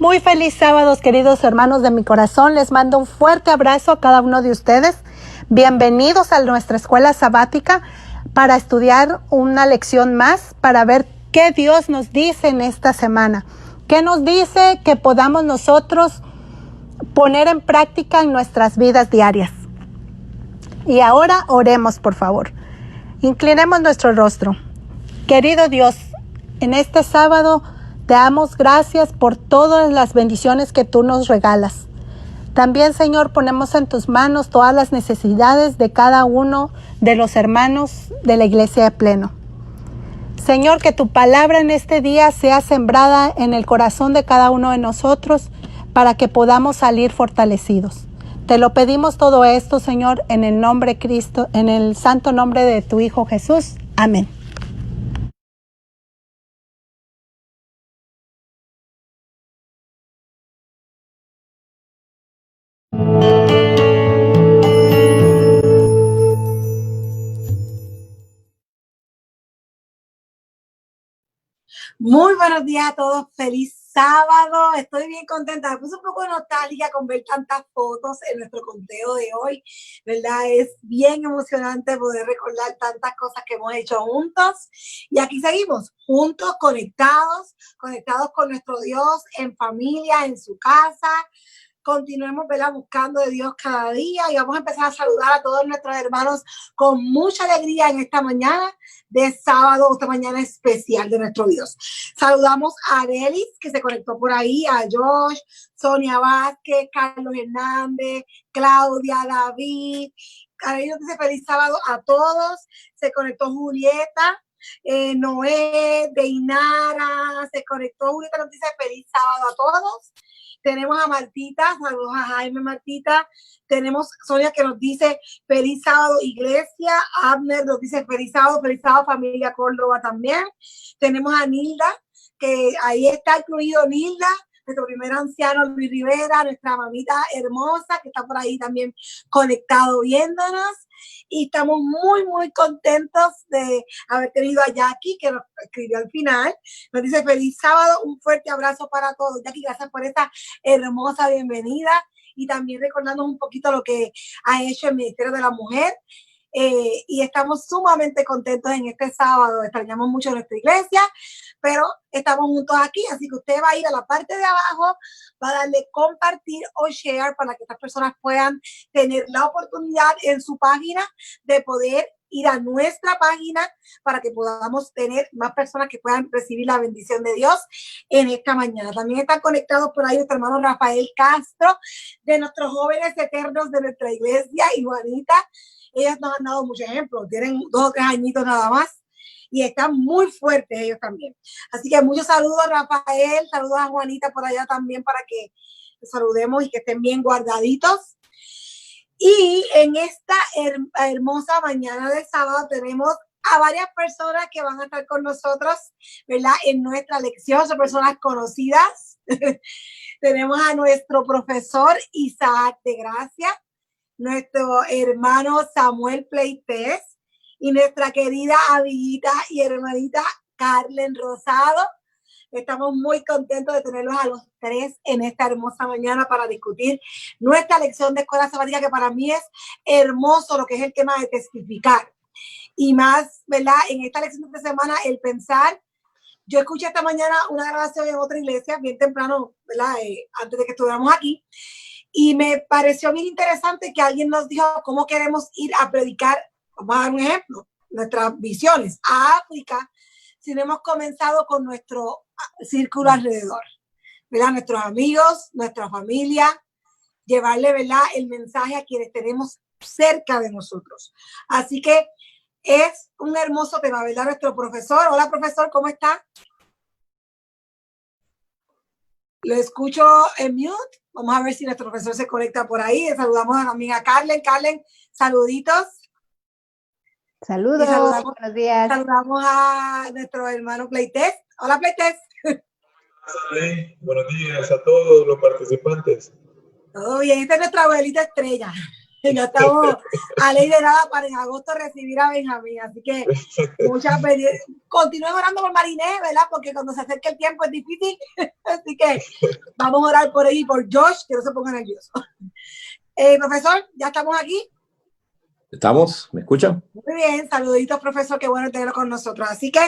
Muy feliz sábado, queridos hermanos de mi corazón. Les mando un fuerte abrazo a cada uno de ustedes. Bienvenidos a nuestra escuela sabática para estudiar una lección más, para ver qué Dios nos dice en esta semana. ¿Qué nos dice que podamos nosotros poner en práctica en nuestras vidas diarias? Y ahora oremos, por favor. Inclinemos nuestro rostro. Querido Dios, en este sábado te damos gracias por todas las bendiciones que tú nos regalas. También, Señor, ponemos en tus manos todas las necesidades de cada uno de los hermanos de la Iglesia de Pleno. Señor, que tu palabra en este día sea sembrada en el corazón de cada uno de nosotros para que podamos salir fortalecidos. Te lo pedimos todo esto, Señor, en el nombre de Cristo, en el santo nombre de tu Hijo Jesús. Amén. Muy buenos días a todos, feliz sábado, estoy bien contenta, me puse un poco de nostalgia con ver tantas fotos en nuestro conteo de hoy, ¿verdad? Es bien emocionante poder recordar tantas cosas que hemos hecho juntos y aquí seguimos, juntos, conectados con nuestro Dios, en familia, en su casa. Continuemos, ¿verdad?, buscando de Dios cada día y vamos a empezar a saludar a todos nuestros hermanos con mucha alegría en esta mañana de sábado, esta mañana especial de nuestro Dios. Saludamos a Arelis, que se conectó por ahí, a Josh, Sonia Vázquez, Carlos Hernández, Claudia, David. Arelis nos dice feliz sábado a todos. Se conectó Julieta. Noé, Deinara, se conectó Julieta, nos dice feliz sábado a todos. Tenemos a Martita, saludos a Jaime, Martita. Tenemos Sonia que nos dice feliz sábado, iglesia. Abner nos dice feliz sábado, familia Córdoba también. Tenemos a Nilda, que ahí está incluido Nilda, nuestro primer anciano Luis Rivera, nuestra mamita hermosa que está por ahí también conectado viéndonos. Y estamos muy, muy contentos de haber tenido a Jackie, que nos escribió al final. Nos dice feliz sábado, un fuerte abrazo para todos. Jackie, gracias por esta hermosa bienvenida y también recordarnos un poquito lo que ha hecho el Ministerio de la Mujer. Y estamos sumamente contentos en este sábado. Extrañamos mucho nuestra iglesia, pero estamos juntos aquí, así que usted va a ir a la parte de abajo, va a darle compartir o share para que estas personas puedan tener la oportunidad en su página de poder ir a nuestra página para que podamos tener más personas que puedan recibir la bendición de Dios en esta mañana. También están conectados por ahí nuestro hermano Rafael Castro, de nuestros jóvenes eternos de nuestra iglesia, y Juanita. Ellas nos han dado muchos ejemplos, tienen 2 o 3 añitos nada más y están muy fuertes ellos también. Así que muchos saludos a Rafael, saludos a Juanita por allá también para que los saludemos y que estén bien guardaditos. Y en esta hermosa mañana de sábado tenemos a varias personas que van a estar con nosotros, ¿verdad?, en nuestra lección. Son personas conocidas. Tenemos a nuestro profesor Isaac de Gracia, nuestro hermano Samuel Pleites y nuestra querida amiguita y hermanita Carlen Rosado. Estamos muy contentos de tenerlos a los 3 en esta hermosa mañana para discutir nuestra lección de escuela sabática, que para mí es hermoso lo que es el tema de testificar. Y más, ¿verdad?, en esta lección de semana, el pensar. Yo escuché esta mañana una grabación en otra iglesia, bien temprano, ¿verdad?, antes de que estuviéramos aquí. Y me pareció bien interesante que alguien nos dijo cómo queremos ir a predicar, vamos a dar un ejemplo, nuestras visiones a África, si no hemos comenzado con nuestro círculo alrededor, ¿verdad? Nuestros amigos, nuestra familia, llevarle, ¿verdad?, el mensaje a quienes tenemos cerca de nosotros. Así que es un hermoso tema, ¿verdad? Nuestro profesor, hola profesor, ¿cómo está? Lo escucho en mute. Vamos a ver si nuestro profesor se conecta por ahí. Saludamos a la amiga Carlen. Carlen, saluditos. Saludos, buenos días. Saludamos a nuestro hermano Pleites. Hola, Pleites. Buenos días a todos los participantes. Todo bien, esta es nuestra abuelita estrella. Ya estamos a ley de nada para en agosto recibir a Benjamín. Así que continúen orando por Mariné, ¿verdad? Porque cuando se acerca el tiempo es difícil. Así que vamos a orar por él y por Josh, que no se ponga nervioso. Profesor, ya estamos aquí. ¿Estamos? ¿Me escuchan? Muy bien, saluditos, profesor, qué bueno tenerlo con nosotros. Así que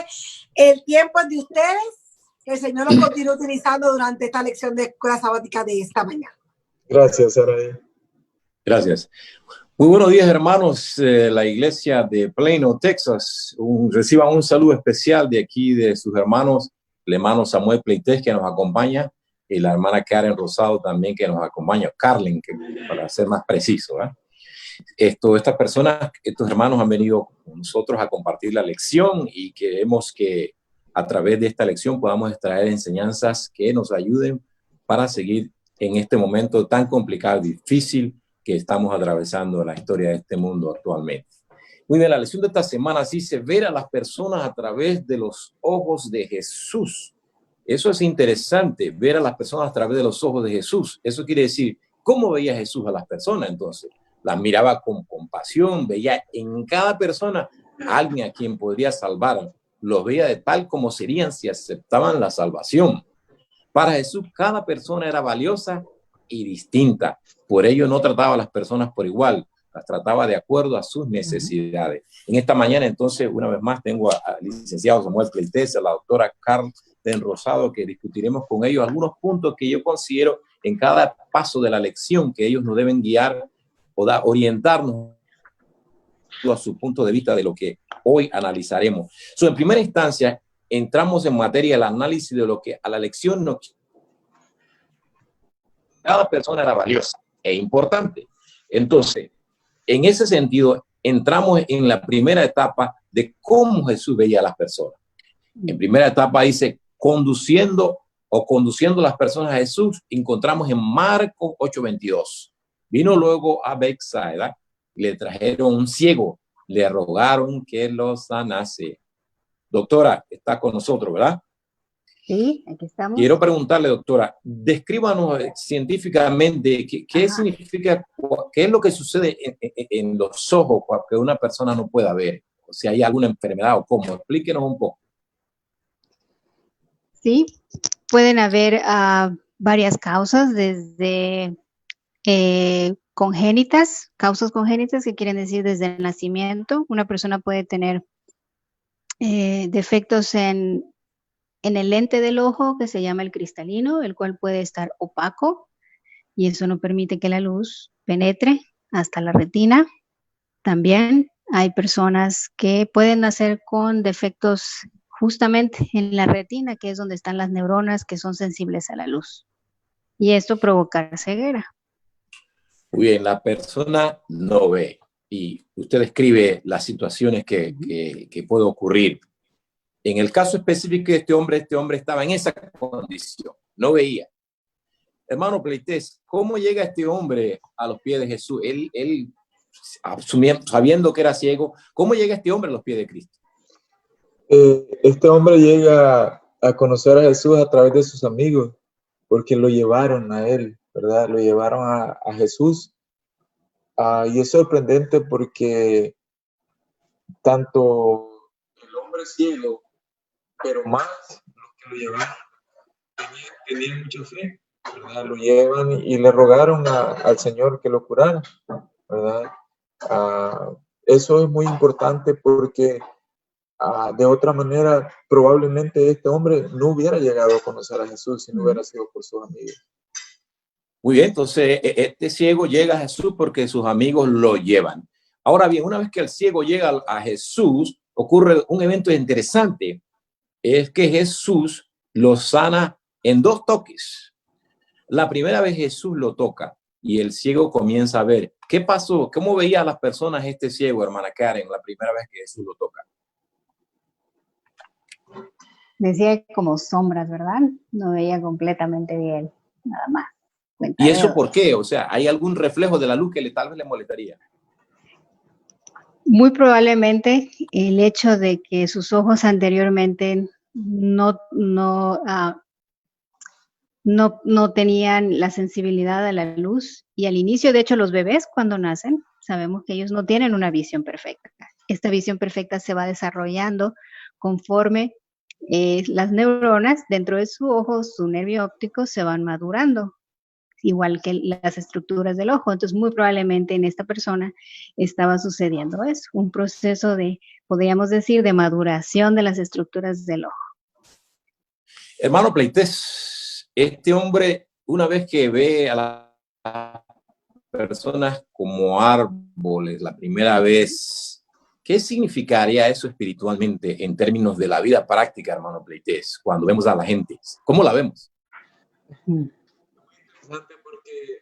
el tiempo es de ustedes, que el Señor los continúe utilizando durante esta lección de escuela sabática de esta mañana. Gracias, Saray. Gracias. Muy buenos días, hermanos. La iglesia de Plano, Texas. Reciban un saludo especial de aquí de sus hermanos, el hermano Samuel Pleites, que nos acompaña, y la hermana Karen Rosado también, que nos acompaña, Carlin, que, para ser más preciso, ¿eh? Estas personas, estos hermanos han venido con nosotros a compartir la lección y queremos que a través de esta lección podamos extraer enseñanzas que nos ayuden para seguir en este momento tan complicado y difícil que estamos atravesando la historia de este mundo actualmente. Muy bien, la lección de esta semana dice ver a las personas a través de los ojos de Jesús. Eso es interesante, ver a las personas a través de los ojos de Jesús. Eso quiere decir, ¿cómo veía Jesús a las personas entonces? Las miraba con compasión, veía en cada persona a alguien a quien podría salvar. Los veía de tal como serían si aceptaban la salvación. Para Jesús, cada persona era valiosa y distinta. Por ello, no trataba a las personas por igual, las trataba de acuerdo a sus necesidades. En esta mañana, entonces, una vez más, tengo al licenciado Samuel Pleites, a la doctora Carmen Rosado, que discutiremos con ellos algunos puntos que yo considero en cada paso de la lección que ellos nos deben guiar o orientarnos a su punto de vista de lo que hoy analizaremos. En primera instancia, entramos en materia del análisis de lo que a la lección nos... Cada persona era valiosa e importante. Entonces, en ese sentido, entramos en la primera etapa de cómo Jesús veía a las personas. En primera etapa dice, conduciendo las personas a Jesús, encontramos en Marcos 8:22. Vino luego a Betsaida, le trajeron un ciego, le rogaron que lo sanase. Doctora, está con nosotros, ¿verdad? Sí, aquí estamos. Quiero preguntarle, doctora, descríbanos científicamente qué significa, qué es lo que sucede en los ojos para que una persona no pueda ver, o si hay alguna enfermedad o cómo. Explíquenos un poco. Sí, pueden haber varias causas, desde congénitas, causas congénitas, que quieren decir desde el nacimiento. Una persona puede tener defectos en el lente del ojo, que se llama el cristalino, el cual puede estar opaco y eso no permite que la luz penetre hasta la retina. También hay personas que pueden nacer con defectos justamente en la retina, que es donde están las neuronas que son sensibles a la luz, y esto provoca ceguera. Muy bien, la persona no ve y usted describe las situaciones que puede ocurrir. En el caso específico de este hombre estaba en esa condición, no veía. Hermano Pleites, ¿cómo llega este hombre a los pies de Jesús? Él sabiendo que era ciego, ¿cómo llega este hombre a los pies de Cristo? Este hombre llega a conocer a Jesús a través de sus amigos, porque lo llevaron a él, ¿verdad? Lo llevaron a Jesús. Y es sorprendente porque tanto el hombre ciego, pero más los que lo llevaron, tenían mucha fe, ¿verdad? Lo llevan y le rogaron al Señor que lo curara, ¿verdad? Eso es muy importante porque de otra manera probablemente este hombre no hubiera llegado a conocer a Jesús si no hubiera sido por sus amigos. Muy bien, entonces este ciego llega a Jesús porque sus amigos lo llevan. Ahora bien, una vez que el ciego llega a Jesús, ocurre un evento interesante. Es que Jesús lo sana en 2 toques. La primera vez Jesús lo toca y el ciego comienza a ver. ¿Qué pasó? ¿Cómo veía a las personas este ciego, hermana Karen, la primera vez que Jesús lo toca? Decía como sombras, ¿verdad? No veía completamente bien, nada más. ¿Y eso por qué? O sea, ¿hay algún reflejo de la luz que tal vez le molestaría? Muy probablemente el hecho de que sus ojos anteriormente no no tenían la sensibilidad a la luz, y al inicio, de hecho, los bebés cuando nacen, sabemos que ellos no tienen una visión perfecta. Esta visión perfecta se va desarrollando conforme las neuronas dentro de su ojo, su nervio óptico, se van madurando, igual que las estructuras del ojo. Entonces, muy probablemente en esta persona estaba sucediendo eso, un proceso de, podríamos decir, de maduración de las estructuras del ojo. Hermano Pleites, este hombre, una vez que ve a las personas como árboles la primera vez, ¿qué significaría eso espiritualmente en términos de la vida práctica, hermano Pleites, cuando vemos a la gente? ¿Cómo la vemos? Porque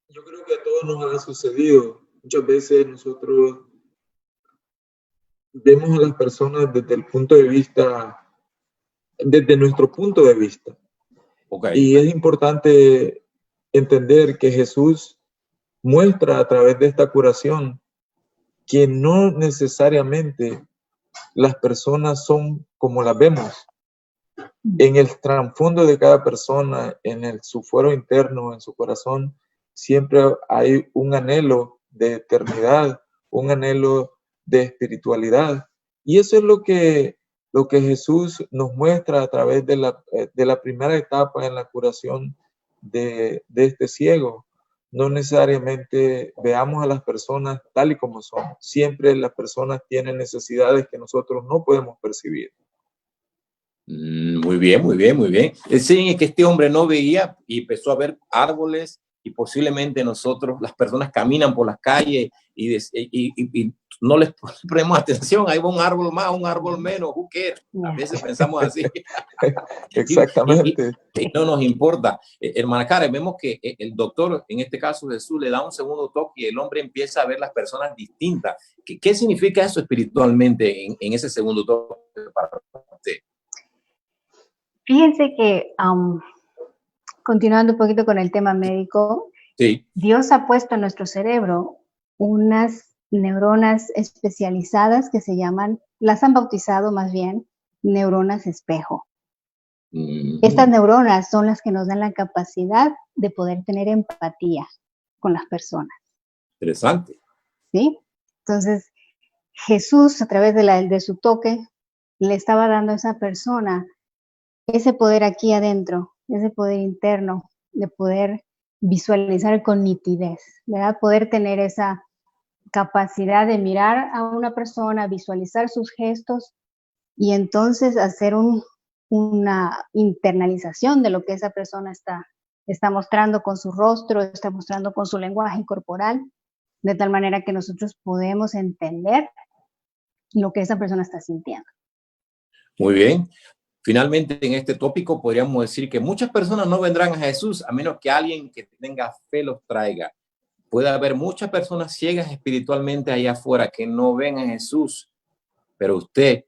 yo creo que a todos nos ha sucedido. Muchas veces nosotros vemos a las personas desde el punto de vista, desde nuestro punto de vista. Okay. Y es importante entender que Jesús muestra a través de esta curación que no necesariamente las personas son como las vemos. En el trasfondo de cada persona, su fuero interno, en su corazón, siempre hay un anhelo de eternidad, un anhelo de espiritualidad. Y eso es lo que Jesús nos muestra a través de la primera etapa en la curación de este ciego. No necesariamente veamos a las personas tal y como son. Siempre las personas tienen necesidades que nosotros no podemos percibir. Muy bien, muy bien, muy bien. Es que este hombre no veía y empezó a ver árboles, y posiblemente nosotros, las personas caminan por las calles y no les ponemos atención. Ahí va un árbol más, un árbol menos, who cares? A veces pensamos así. Exactamente. Y no nos importa. Hermana Karen, vemos que el doctor, en este caso Jesús, le da un segundo toque y el hombre empieza a ver las personas distintas. ¿Qué significa eso espiritualmente en ese segundo toque para usted? Fíjense que, continuando un poquito con el tema médico, sí. Dios ha puesto en nuestro cerebro unas neuronas especializadas que se llaman, las han bautizado más bien, neuronas espejo. Estas neuronas son las que nos dan la capacidad de poder tener empatía con las personas. Interesante. ¿Sí? Entonces, Jesús, a través de su toque, le estaba dando a esa persona ese poder aquí adentro, ese poder interno, de poder visualizar con nitidez, ¿verdad? Poder tener esa capacidad de mirar a una persona, visualizar sus gestos y entonces hacer una internalización de lo que esa persona está mostrando con su rostro, está mostrando con su lenguaje corporal, de tal manera que nosotros podemos entender lo que esa persona está sintiendo. Muy bien. Finalmente, en este tópico podríamos decir que muchas personas no vendrán a Jesús a menos que alguien que tenga fe los traiga. Puede haber muchas personas ciegas espiritualmente allá afuera que no ven a Jesús, pero usted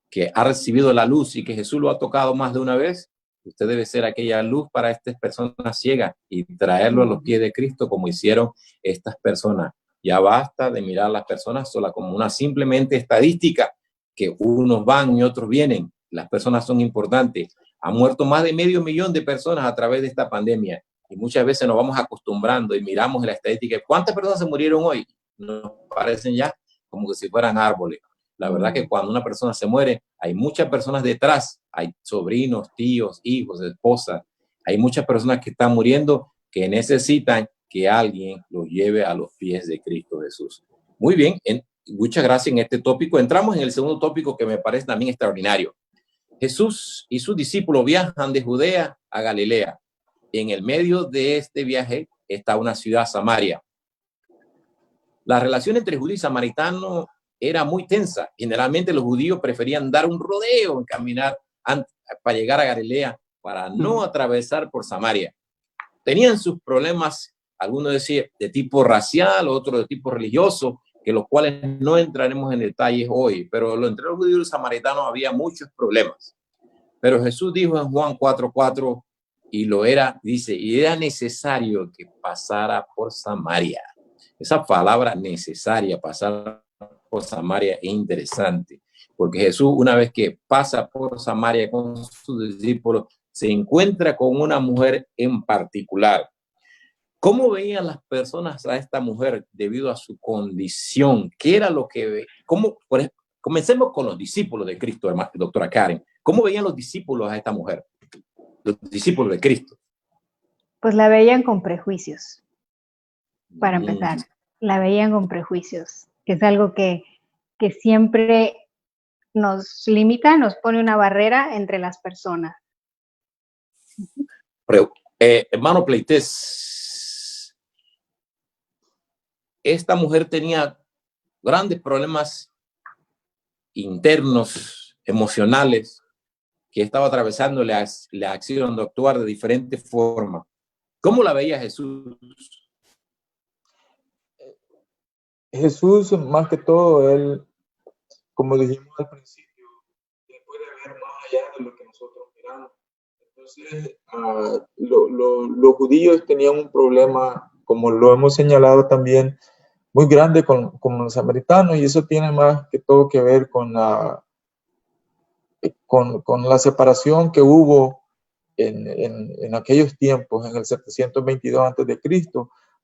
que ha recibido la luz y que Jesús lo ha tocado más de una vez, usted debe ser aquella luz para estas personas ciegas y traerlo a los pies de Cristo como hicieron estas personas. Ya basta de mirar a las personas sola como una simplemente estadística, que unos van y otros vienen. Las personas son importantes. Han muerto más de 500,000 de personas a través de esta pandemia y muchas veces nos vamos acostumbrando y miramos en la estadística. ¿Cuántas personas se murieron hoy? Nos parecen ya como que si fueran árboles. La verdad que cuando una persona se muere, hay muchas personas detrás. Hay sobrinos, tíos, hijos, esposas. Hay muchas personas que están muriendo que necesitan que alguien los lleve a los pies de Cristo Jesús. Muy bien, muchas gracias en este tópico. Entramos en el segundo tópico que me parece también extraordinario. Jesús y sus discípulos viajan de Judea a Galilea. En el medio de este viaje está una ciudad, Samaria. La relación entre judío y samaritano era muy tensa. Generalmente los judíos preferían dar un rodeo en caminar para llegar a Galilea, para no atravesar por Samaria. Tenían sus problemas, algunos decían de tipo racial, otros de tipo religioso, que los cuales no entraremos en detalles hoy, pero entre los judíos y los samaritanos había muchos problemas. Pero Jesús dijo en Juan 4:4, y lo era, dice, y era necesario que pasara por Samaria. Esa palabra necesaria, pasar por Samaria, es interesante, porque Jesús, una vez que pasa por Samaria con sus discípulos, se encuentra con una mujer en particular. ¿Cómo veían las personas a esta mujer debido a su condición? ¿Qué era lo que... Comencemos con los discípulos de Cristo, doctora Karen. ¿Cómo veían los discípulos a esta mujer? Los discípulos de Cristo. Pues la veían con prejuicios, para empezar. La veían con prejuicios, que es algo que siempre nos limita, nos pone una barrera entre las personas. Pero, hermano Pleites, esta mujer tenía grandes problemas internos, emocionales, que estaba atravesando la acción de actuar de diferentes formas. ¿Cómo la veía Jesús? Jesús, más que todo, él, como dijimos al principio, él puede ver más allá de lo que nosotros miramos. Entonces, los judíos tenían un problema, como lo hemos señalado también, muy grande con los samaritanos, y eso tiene más que todo que ver con la separación que hubo en aquellos tiempos, en el 722 a.C.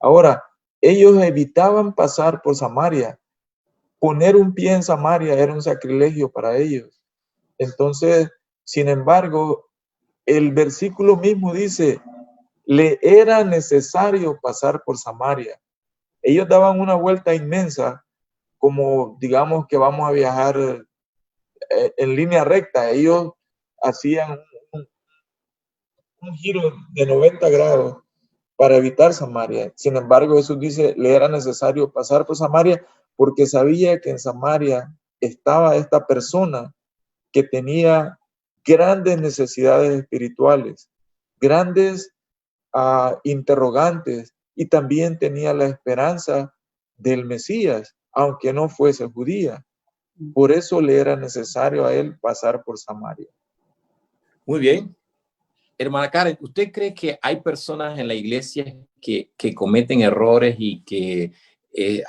Ahora, ellos evitaban pasar por Samaria. Poner un pie en Samaria era un sacrilegio para ellos. Entonces, sin embargo, el versículo mismo dice, le era necesario pasar por Samaria. Ellos daban una vuelta inmensa, como digamos que vamos a viajar en línea recta. Ellos hacían un giro de 90 grados para evitar Samaria. Sin embargo, Jesús dice, le era necesario pasar por Samaria porque sabía que en Samaria estaba esta persona que tenía grandes necesidades espirituales, grandes interrogantes, y también tenía la esperanza del Mesías, aunque no fuese judía. Por eso le era necesario a él pasar por Samaria. Muy bien. Hermana Karen, ¿usted cree que hay personas en la iglesia que cometen errores y que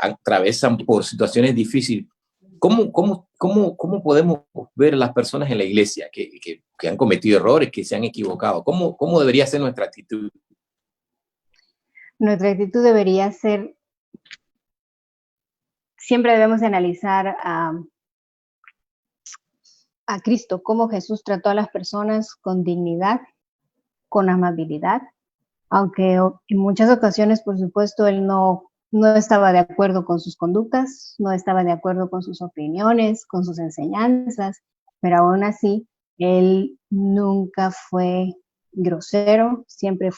atravesan por situaciones difíciles? ¿Cómo podemos ver a las personas en la iglesia que han cometido errores, que se han equivocado? ¿Cómo debería ser nuestra actitud? Nuestra actitud debería ser, siempre debemos de analizar a Cristo, cómo Jesús trató a las personas con dignidad, con amabilidad, aunque en muchas ocasiones, por supuesto, él no estaba de acuerdo con sus conductas, no estaba de acuerdo con sus opiniones, con sus enseñanzas, pero aún así, él nunca fue grosero, siempre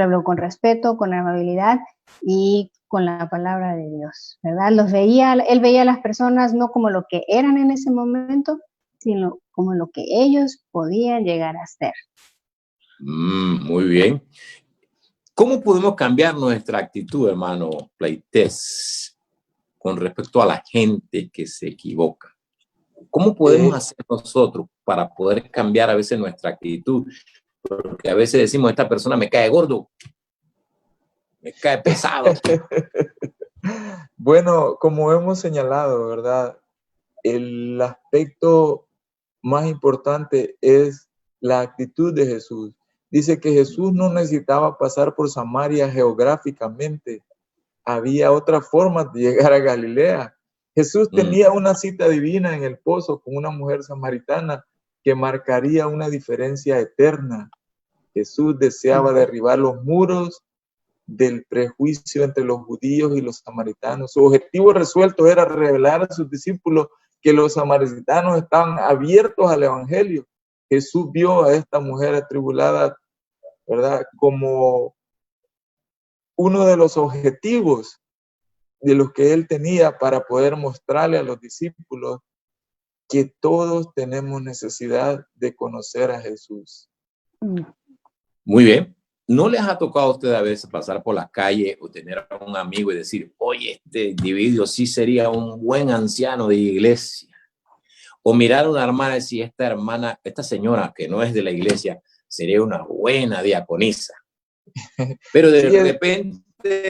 habló con respeto, con amabilidad y con la palabra de Dios, ¿verdad? Él veía a las personas no como lo que eran en ese momento, sino como lo que ellos podían llegar a ser. Muy bien. ¿Cómo podemos cambiar nuestra actitud, hermano Pleites, con respecto a la gente que se equivoca? ¿Cómo podemos hacer nosotros para poder cambiar a veces nuestra actitud? Porque a veces decimos, esta persona me cae gordo, me cae pesado. Bueno, como hemos señalado, ¿verdad? El aspecto más importante es la actitud de Jesús. Dice que Jesús no necesitaba pasar por Samaria geográficamente. Había otra forma de llegar a Galilea. Jesús tenía una cita divina en el pozo con una mujer samaritana que marcaría una diferencia eterna. Jesús deseaba derribar los muros del prejuicio entre los judíos y los samaritanos. Su objetivo resuelto era revelar a sus discípulos que los samaritanos estaban abiertos al evangelio. Jesús vio a esta mujer atribulada, ¿verdad?, como uno de los objetivos de los que él tenía para poder mostrarle a los discípulos que todos tenemos necesidad de conocer a Jesús. Muy bien. ¿No les ha tocado a ustedes a veces pasar por la calle o tener a un amigo y decir, oye, este individuo sí sería un buen anciano de iglesia? O mirar a una hermana y decir, esta señora que no es de la iglesia, sería una buena diaconisa. Pero de repente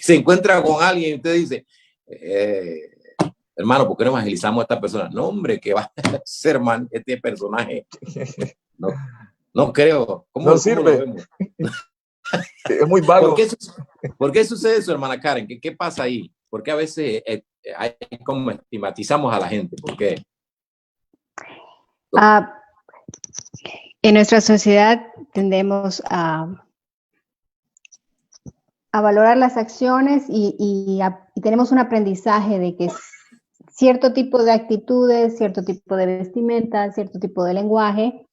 se encuentra con alguien y usted dice, hermano, ¿por qué no evangelizamos a esta persona? No, hombre, que va a ser este personaje No, no creo. No sirve. Es muy vago. ¿Por qué sucede eso, hermana Karen? ¿Qué pasa ahí? ¿Por qué a veces hay como estigmatizamos a la gente? ¿Por qué? En nuestra sociedad tendemos a valorar las acciones y tenemos un aprendizaje de que cierto tipo de actitudes, cierto tipo de vestimenta, cierto tipo de lenguaje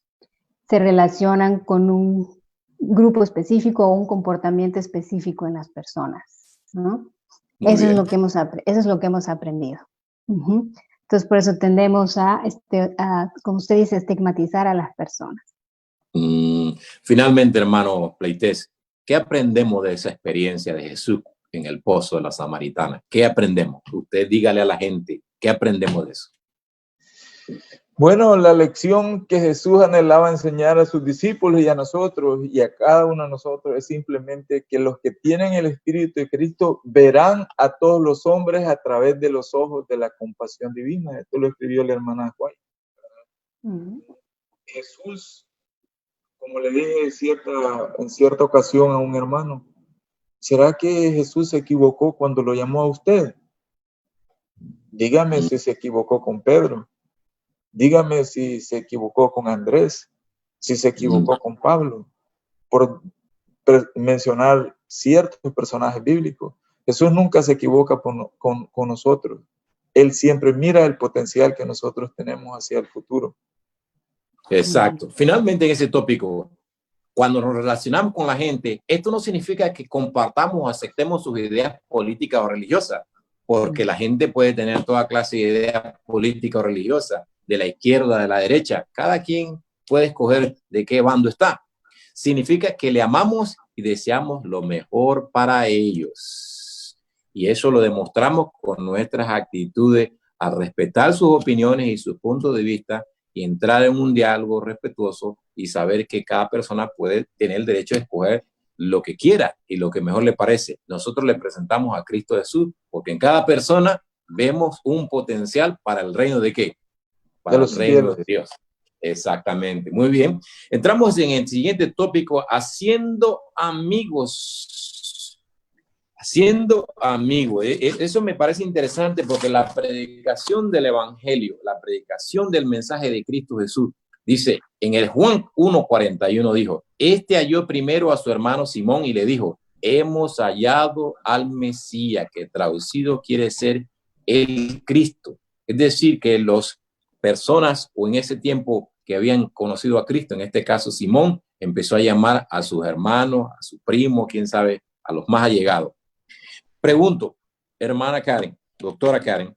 se relacionan con un grupo específico o un comportamiento específico en las personas, ¿no? Eso es lo que hemos aprendido. Entonces, por eso tendemos a, como usted dice, estigmatizar a las personas. Finalmente, hermano Pleites, ¿qué aprendemos de esa experiencia de Jesús en el pozo de la Samaritana? ¿Qué aprendemos? Usted dígale a la gente, ¿qué aprendemos de eso? Bueno, la lección que Jesús anhelaba enseñar a sus discípulos y a nosotros y a cada uno de nosotros es simplemente que los que tienen el Espíritu de Cristo verán a todos los hombres a través de los ojos de la compasión divina. Esto lo escribió la hermana Juan. Jesús, como le dije en cierta ocasión a un hermano, ¿será que Jesús se equivocó cuando lo llamó a usted? Dígame si se equivocó con Pedro. Dígame si se equivocó con Andrés, si se equivocó con Pablo, por mencionar ciertos personajes bíblicos. Jesús nunca se equivoca con nosotros. Él siempre mira el potencial que nosotros tenemos hacia el futuro. Exacto. Finalmente, en ese tópico, cuando nos relacionamos con la gente, esto no significa que compartamos o aceptemos sus ideas políticas o religiosas, porque la gente puede tener toda clase de ideas políticas o religiosas, de la izquierda, de la derecha. Cada quien puede escoger de qué bando está. Significa que le amamos y deseamos lo mejor para ellos. Y eso lo demostramos con nuestras actitudes al respetar sus opiniones y sus puntos de vista y entrar en un diálogo respetuoso y saber que cada persona puede tener el derecho de escoger lo que quiera y lo que mejor le parece. Nosotros le presentamos a Cristo Jesús porque en cada persona vemos un potencial para el reino de ¿qué? Para el reino de Dios. Exactamente. Muy bien. Entramos en el siguiente tópico, haciendo amigos. Haciendo amigos. Eso me parece interesante porque la predicación del evangelio, la predicación del mensaje de Cristo Jesús, dice en el Juan 1:41 dijo, halló primero a su hermano Simón y le dijo, hemos hallado al Mesías, que traducido quiere ser el Cristo. Es decir, que los personas o en ese tiempo que habían conocido a Cristo, en este caso Simón, empezó a llamar a sus hermanos, a su primo, quién sabe, a los más allegados. Pregunto, hermana Karen, doctora Karen,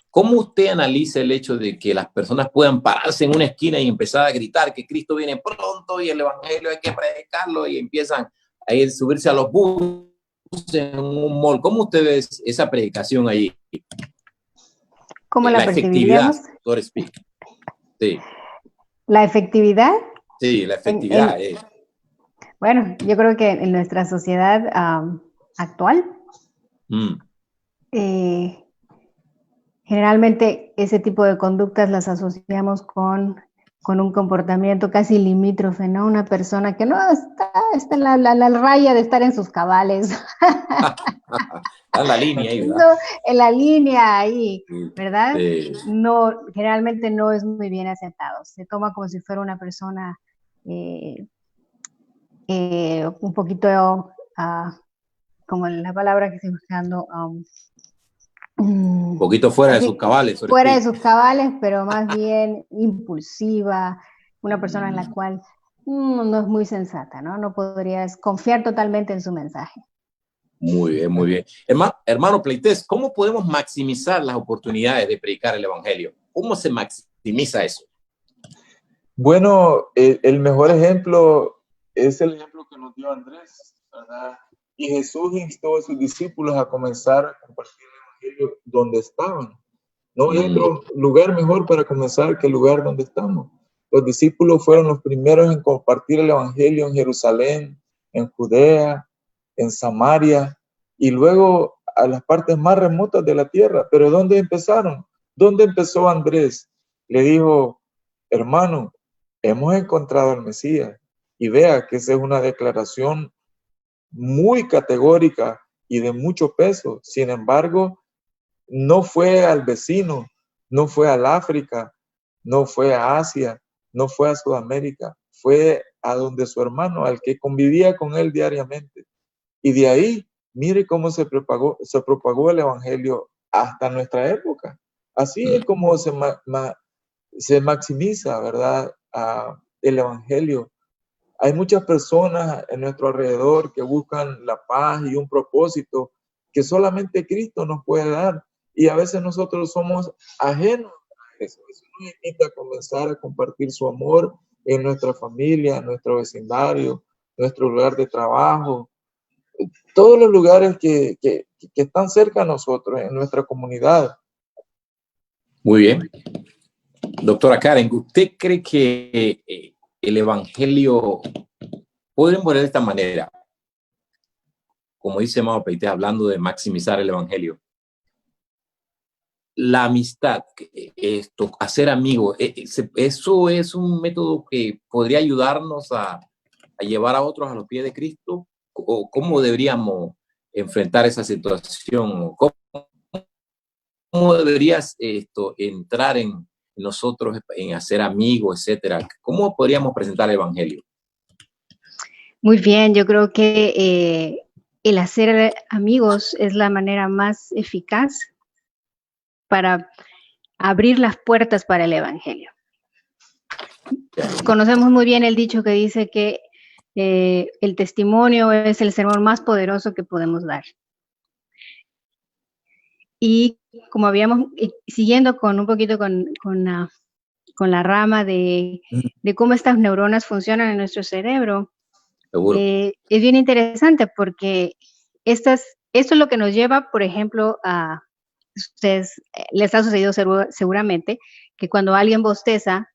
¿cómo usted analiza el hecho de que las personas puedan pararse en una esquina y empezar a gritar que Cristo viene pronto y el evangelio hay que predicarlo y empiezan a subirse a los buses en un mall? ¿Cómo usted ve esa predicación ahí? ¿Cómo la efectividad, sí. ¿La efectividad? Sí, la efectividad. Bueno, yo creo que en nuestra sociedad actual, generalmente ese tipo de conductas las asociamos con un comportamiento casi limítrofe, ¿no? Una persona que no está en la raya de estar en sus cabales. Está en la línea ahí, ¿verdad? No, en la línea ahí, ¿verdad? Sí. No, generalmente no es muy bien aceptado. Se toma como si fuera una persona un poquito, como la palabra que estoy buscando, un poquito fuera de sus cabales. Fuera de sus cabales, pero más bien impulsiva, una persona en la cual no es muy sensata, ¿no? No podrías confiar totalmente en su mensaje. Muy bien, muy bien. Hermano Pleites, ¿cómo podemos maximizar las oportunidades de predicar el evangelio? ¿Cómo se maximiza eso? Bueno, el mejor ejemplo es el ejemplo que nos dio Andrés, ¿verdad? Y Jesús instó a sus discípulos a comenzar a compartir el evangelio donde estaban. No hay otro lugar mejor para comenzar que el lugar donde estamos. Los discípulos fueron los primeros en compartir el evangelio en Jerusalén, en Judea, en Samaria y luego a las partes más remotas de la tierra. Pero ¿dónde empezaron? ¿Dónde empezó Andrés? Le dijo, hermano, hemos encontrado al Mesías. Y vea que esa es una declaración muy categórica y de mucho peso. Sin embargo, no fue al vecino, no fue al África, no fue a Asia, no fue a Sudamérica, fue a donde su hermano, al que convivía con él diariamente. Y de ahí, mire cómo se propagó el evangelio hasta nuestra época. Así es como se maximiza, ¿verdad?, el evangelio. Hay muchas personas en nuestro alrededor que buscan la paz y un propósito que solamente Cristo nos puede dar. Y a veces nosotros somos ajenos a eso. Eso nos invita a comenzar a compartir su amor en nuestra familia, en nuestro vecindario, nuestro lugar de trabajo, todos los lugares que están cerca a nosotros, en nuestra comunidad. Muy bien. Doctora Karen, ¿usted cree que el evangelio, podemos poner de esta manera, como dice Amado Pleites, hablando de maximizar el evangelio, la amistad, hacer amigos, eso es un método que podría ayudarnos a llevar a otros a los pies de Cristo? ¿O cómo deberíamos enfrentar esa situación? ¿Cómo deberías entrar en nosotros, en hacer amigos, etcétera? ¿Cómo podríamos presentar el evangelio? Muy bien, yo creo que el hacer amigos es la manera más eficaz para abrir las puertas para el evangelio. Conocemos muy bien el dicho que dice que el testimonio es el sermón más poderoso que podemos dar. Y como habíamos, siguiendo con un poquito con la rama de cómo estas neuronas funcionan en nuestro cerebro, es bien interesante porque esto es lo que nos lleva, por ejemplo, a ustedes, les ha sucedido seguramente, que cuando alguien bosteza,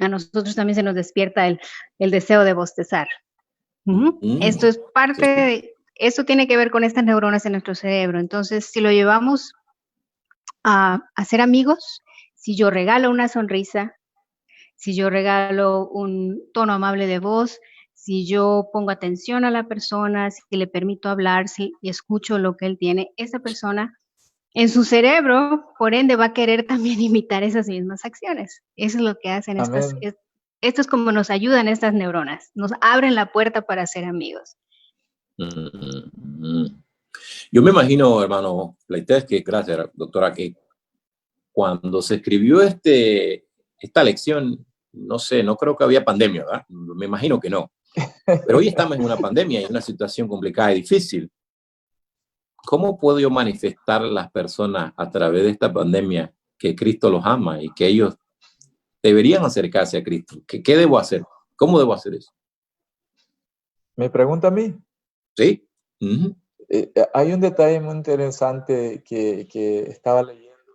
a nosotros también se nos despierta el deseo de bostezar. Esto es parte de, esto tiene que ver con estas neuronas en nuestro cerebro. Entonces, si lo llevamos a ser amigos, si yo regalo una sonrisa, si yo regalo un tono amable de voz, si yo pongo atención a la persona, si le permito hablar, si escucho lo que él tiene, esa persona en su cerebro, por ende, va a querer también imitar esas mismas acciones. Eso es lo que hacen esto es como nos ayudan estas neuronas, nos abren la puerta para ser amigos. Yo me imagino, hermano Pleites, que gracias, doctora, que cuando se escribió esta lección, no sé, no creo que había pandemia, ¿verdad? Me imagino que no. Pero hoy estamos en una pandemia y en una situación complicada y difícil. ¿Cómo puedo yo manifestar a las personas a través de esta pandemia que Cristo los ama y que ellos deberían acercarse a Cristo? ¿Qué debo hacer? ¿Cómo debo hacer eso? ¿Me pregunta a mí? Sí. Hay un detalle muy interesante que estaba leyendo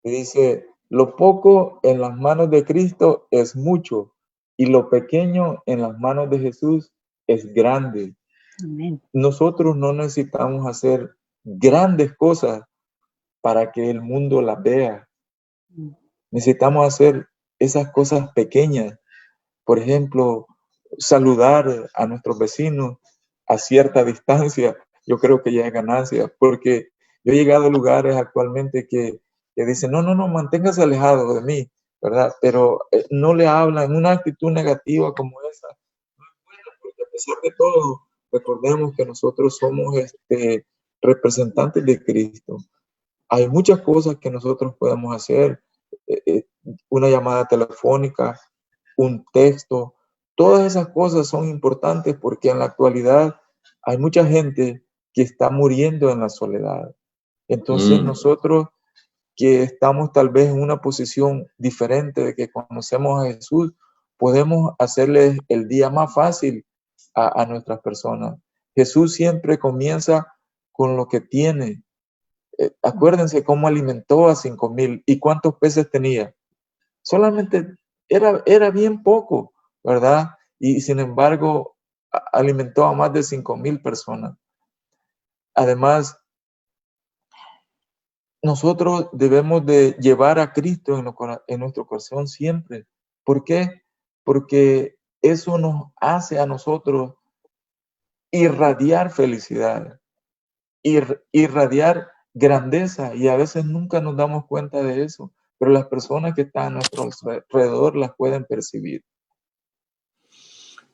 y dice: lo poco en las manos de Cristo es mucho y lo pequeño en las manos de Jesús es grande. Amén. Nosotros no necesitamos hacer grandes cosas para que el mundo las vea. Necesitamos hacer esas cosas pequeñas. Por ejemplo, saludar a nuestros vecinos a cierta distancia. Yo creo que ya es ganancia, porque yo he llegado a lugares actualmente que dicen, no, manténgase alejado de mí, ¿verdad? Pero no le hablan, una actitud negativa como esa no es buena, porque a pesar de todo, recordemos que nosotros somos representantes de Cristo. Hay muchas cosas que nosotros podemos hacer, una llamada telefónica, un texto, todas esas cosas son importantes porque en la actualidad hay mucha gente que está muriendo en la soledad. Entonces nosotros que estamos tal vez en una posición diferente de que conocemos a Jesús, podemos hacerles el día más fácil a nuestras personas. Jesús siempre comienza con lo que tiene. Acuérdense cómo alimentó a 5,000 y cuántos peces tenía. Solamente era bien poco, ¿verdad? Y sin embargo, alimentó a más de 5,000 personas. Además, nosotros debemos de llevar a Cristo en nuestro corazón siempre. ¿Por qué? porque eso nos hace a nosotros irradiar felicidad, irradiar grandeza, y a veces nunca nos damos cuenta de eso, pero las personas que están a nuestro alrededor las pueden percibir.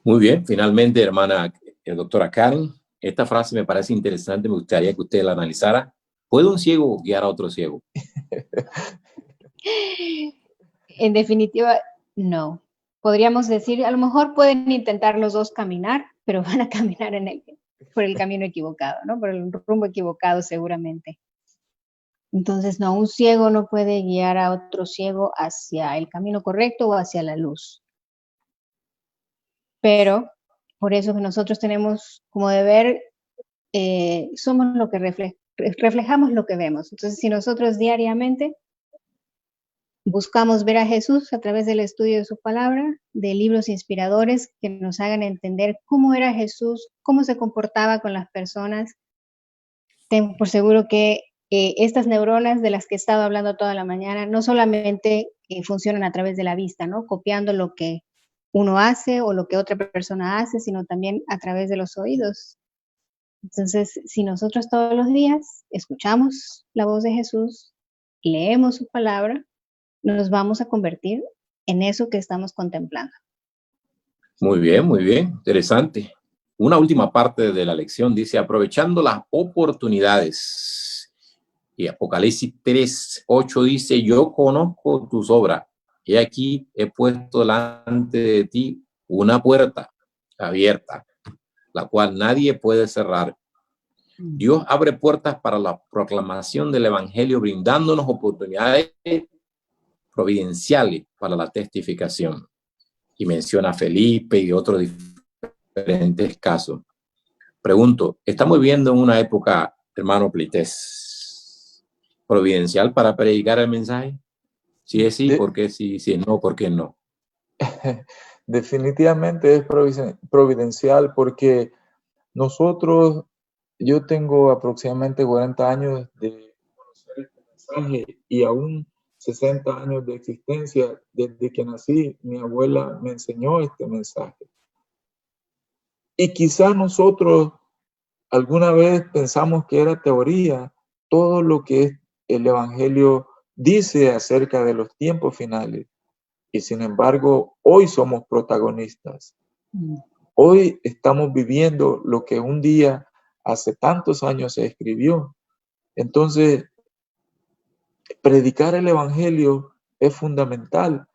Muy bien, finalmente, hermana doctora Karen, esta frase me parece interesante, me gustaría que usted la analizara. ¿Puede un ciego guiar a otro ciego? En definitiva, no. Podríamos decir, a lo mejor pueden intentar los dos caminar, pero van a caminar por el camino equivocado, ¿no? Por el rumbo equivocado seguramente. Entonces, no, un ciego no puede guiar a otro ciego hacia el camino correcto o hacia la luz. Pero por eso que nosotros tenemos como deber, somos lo que reflejamos lo que vemos. Entonces, si nosotros diariamente buscamos ver a Jesús a través del estudio de su palabra, de libros inspiradores que nos hagan entender cómo era Jesús, cómo se comportaba con las personas, tengo por seguro que estas neuronas de las que he estado hablando toda la mañana no solamente funcionan a través de la vista, ¿no? Copiando lo que uno hace o lo que otra persona hace, sino también a través de los oídos. Entonces, si nosotros todos los días escuchamos la voz de Jesús, leemos su palabra, nos vamos a convertir en eso que estamos contemplando. Muy bien, interesante. Una última parte de la lección dice, aprovechando las oportunidades. Y Apocalipsis 3:8 dice, yo conozco tus obras. Y aquí he puesto delante de ti una puerta abierta, la cual nadie puede cerrar. Dios abre puertas para la proclamación del evangelio, brindándonos oportunidades providenciales para la testificación. Y menciona a Felipe y otros diferentes casos. Pregunto, ¿estamos viviendo en una época, hermano Pleites, providencial para predicar el mensaje? Si es sí, ¿por qué sí? Si es no, ¿por qué no? Definitivamente es providencial, porque nosotros, yo tengo aproximadamente 40 años de conocer este mensaje y aún 60 años de existencia. Desde que nací, mi abuela me enseñó este mensaje. Y quizá nosotros alguna vez pensamos que era teoría todo lo que el Evangelio dice acerca de los tiempos finales. Y sin embargo, hoy somos protagonistas. Hoy estamos viviendo lo que un día, hace tantos años, se escribió. Entonces, predicar el Evangelio es fundamental,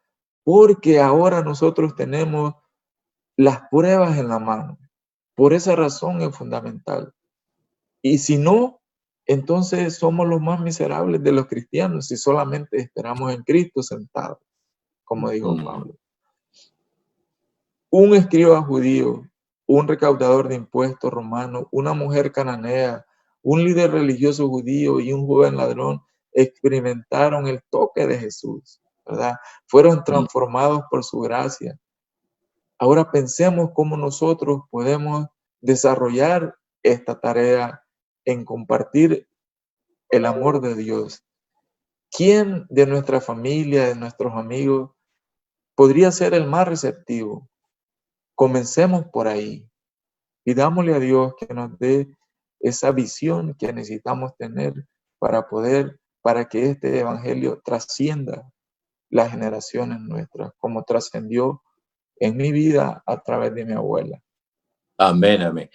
porque ahora nosotros tenemos las pruebas en la mano. Por esa razón es fundamental. Y si no, entonces somos los más miserables de los cristianos si solamente esperamos en Cristo sentado, como dijo Pablo. Un escriba judío, un recaudador de impuestos romano, una mujer cananea, un líder religioso judío y un joven ladrón experimentaron el toque de Jesús, ¿verdad? Fueron transformados por su gracia. Ahora pensemos cómo nosotros podemos desarrollar esta tarea en compartir el amor de Dios. ¿Quién de nuestra familia, de nuestros amigos, podría ser el más receptivo? Comencemos por ahí. Pidámosle a Dios que nos dé esa visión que necesitamos tener para que este evangelio trascienda las generaciones nuestras, como trascendió en mi vida a través de mi abuela. Amén, amén.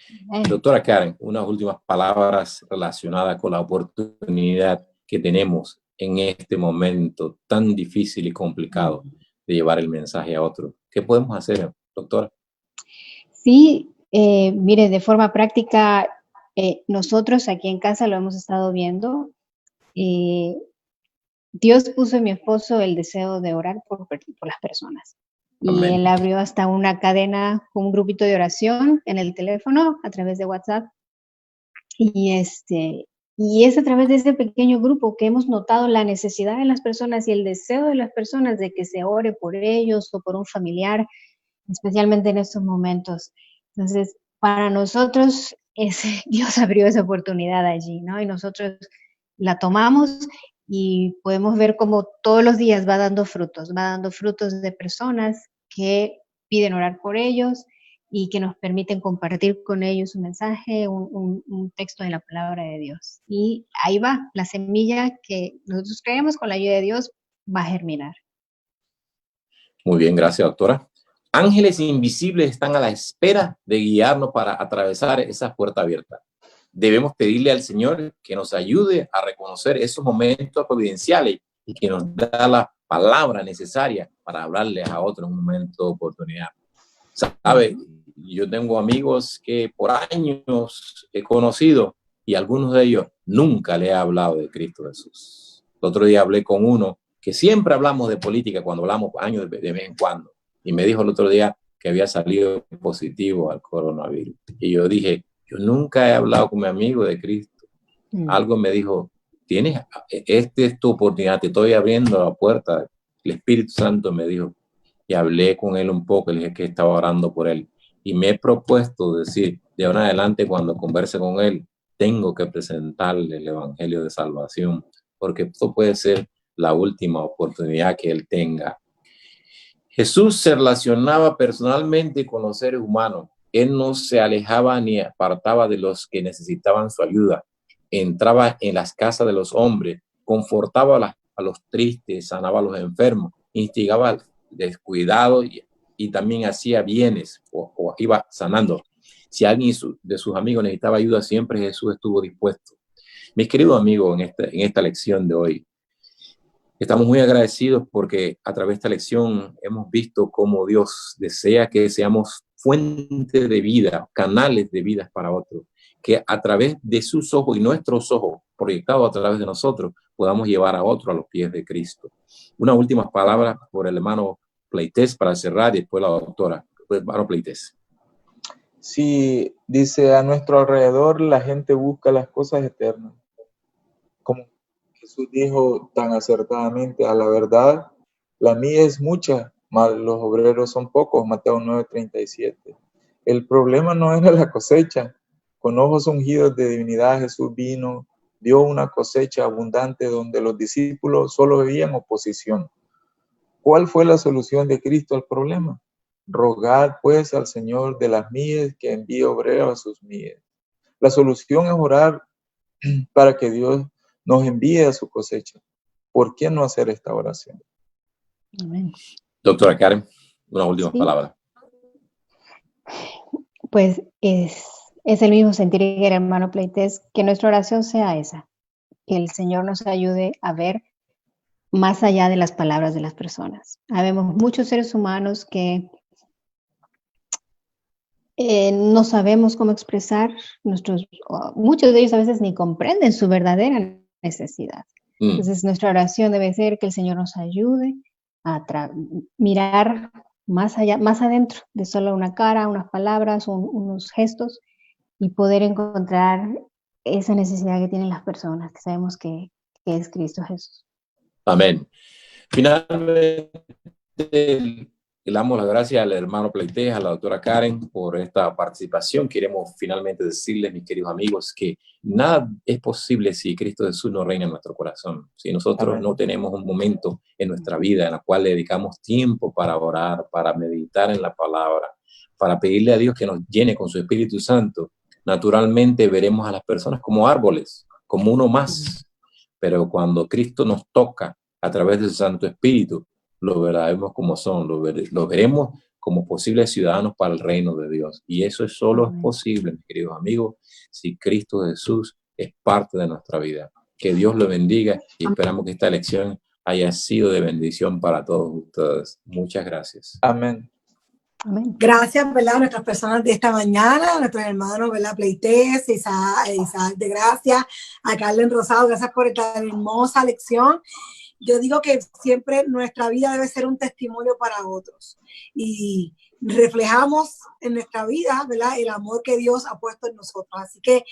Doctora Karen, unas últimas palabras relacionadas con la oportunidad que tenemos en este momento tan difícil y complicado de llevar el mensaje a otros. ¿Qué podemos hacer, doctora? Sí, mire, de forma práctica, nosotros aquí en casa lo hemos estado viendo. Dios puso en mi esposo el deseo de orar por las personas. Y él abrió hasta una cadena, un grupito de oración en el teléfono a través de WhatsApp. Y es a través de ese pequeño grupo que hemos notado la necesidad de las personas y el deseo de las personas de que se ore por ellos o por un familiar, especialmente en estos momentos. Entonces, para nosotros, Dios abrió esa oportunidad allí, ¿no? Y nosotros la tomamos y podemos ver cómo todos los días va dando frutos de personas que piden orar por ellos y que nos permiten compartir con ellos un mensaje, un texto de la palabra de Dios. Y ahí va, la semilla que nosotros creemos con la ayuda de Dios va a germinar. Muy bien, gracias, doctora. Ángeles invisibles están a la espera de guiarnos para atravesar esa puerta abierta. Debemos pedirle al Señor que nos ayude a reconocer esos momentos providenciales y que nos da la palabra necesaria para hablarles a otros en un momento de oportunidad. ¿Sabe? Yo tengo amigos que por años he conocido y algunos de ellos nunca le he hablado de Cristo Jesús. El otro día hablé con uno que siempre hablamos de política cuando hablamos años de vez en cuando. Y me dijo el otro día que había salido positivo al coronavirus. Y yo dije, yo nunca he hablado con mi amigo de Cristo. Algo me dijo, esta es tu oportunidad, te estoy abriendo la puerta. El Espíritu Santo me dijo, y hablé con él un poco, le dije que estaba orando por él. Y me he propuesto decir, de ahora en adelante, cuando converse con él, tengo que presentarle el Evangelio de Salvación, porque esto puede ser la última oportunidad que él tenga. Jesús se relacionaba personalmente con los seres humanos. Él no se alejaba ni apartaba de los que necesitaban su ayuda. Entraba en las casas de los hombres, confortaba a los tristes, sanaba a los enfermos, instigaba al descuidado y también hacía bienes o iba sanando. Si alguien de sus amigos necesitaba ayuda, siempre Jesús estuvo dispuesto. Mis queridos amigos, en esta lección de hoy, estamos muy agradecidos porque a través de esta lección hemos visto cómo Dios desea que seamos fuentes de vida, canales de vida para otros, que a través de sus ojos y nuestros ojos, proyectados a través de nosotros, podamos llevar a otros a los pies de Cristo. Unas últimas palabras por el hermano Pleites para cerrar y después la doctora. Hermano Pleites. Sí, dice, a nuestro alrededor la gente busca las cosas eternas. Como Jesús dijo tan acertadamente, a la verdad, la mía es mucha, mas los obreros son pocos, Mateo 9:37. El problema no era la cosecha. Con ojos ungidos de divinidad Jesús vino, dio una cosecha abundante donde los discípulos solo veían oposición. ¿Cuál fue la solución de Cristo al problema? Rogad pues al Señor de las mies que envíe obreros a sus mies. La solución es orar para que Dios nos envíe a su cosecha. ¿Por qué no hacer esta oración? Amén. Doctora Karen, una última palabra. Pues es el mismo sentir que el hermano Pleites, que nuestra oración sea esa, que el Señor nos ayude a ver más allá de las palabras de las personas. Habemos muchos seres humanos que no sabemos cómo expresar muchos de ellos a veces ni comprenden su verdadera necesidad. Entonces nuestra oración debe ser que el Señor nos ayude a mirar más allá, más adentro de solo una cara, unas palabras, unos gestos, y poder encontrar esa necesidad que tienen las personas, que sabemos que es Cristo Jesús. Amén. Finalmente, le damos las gracias al hermano Pleites, a la doctora Karen por esta participación. Queremos finalmente decirles, mis queridos amigos, que nada es posible si Cristo Jesús no reina en nuestro corazón. Si nosotros no tenemos un momento en nuestra vida en la cual le dedicamos tiempo para orar, para meditar en la palabra, para pedirle a Dios que nos llene con su Espíritu Santo, naturalmente veremos a las personas como árboles, como uno más. Pero cuando Cristo nos toca a través de su Santo Espíritu, lo veremos como son, lo veremos como posibles ciudadanos para el reino de Dios. Y eso solo es posible, mis queridos amigos, si Cristo Jesús es parte de nuestra vida. Que Dios lo bendiga y esperamos que esta lección haya sido de bendición para todos ustedes. Muchas gracias. Amén. Amén. Gracias, ¿verdad? A nuestras personas de esta mañana, a nuestros hermanos, ¿verdad? Pleites, Isaac de Gracia, a Carlen Rosado, gracias por esta hermosa lección. Yo digo que siempre nuestra vida debe ser un testimonio para otros y reflejamos en nuestra vida, ¿verdad?, el amor que Dios ha puesto en nosotros. Así que,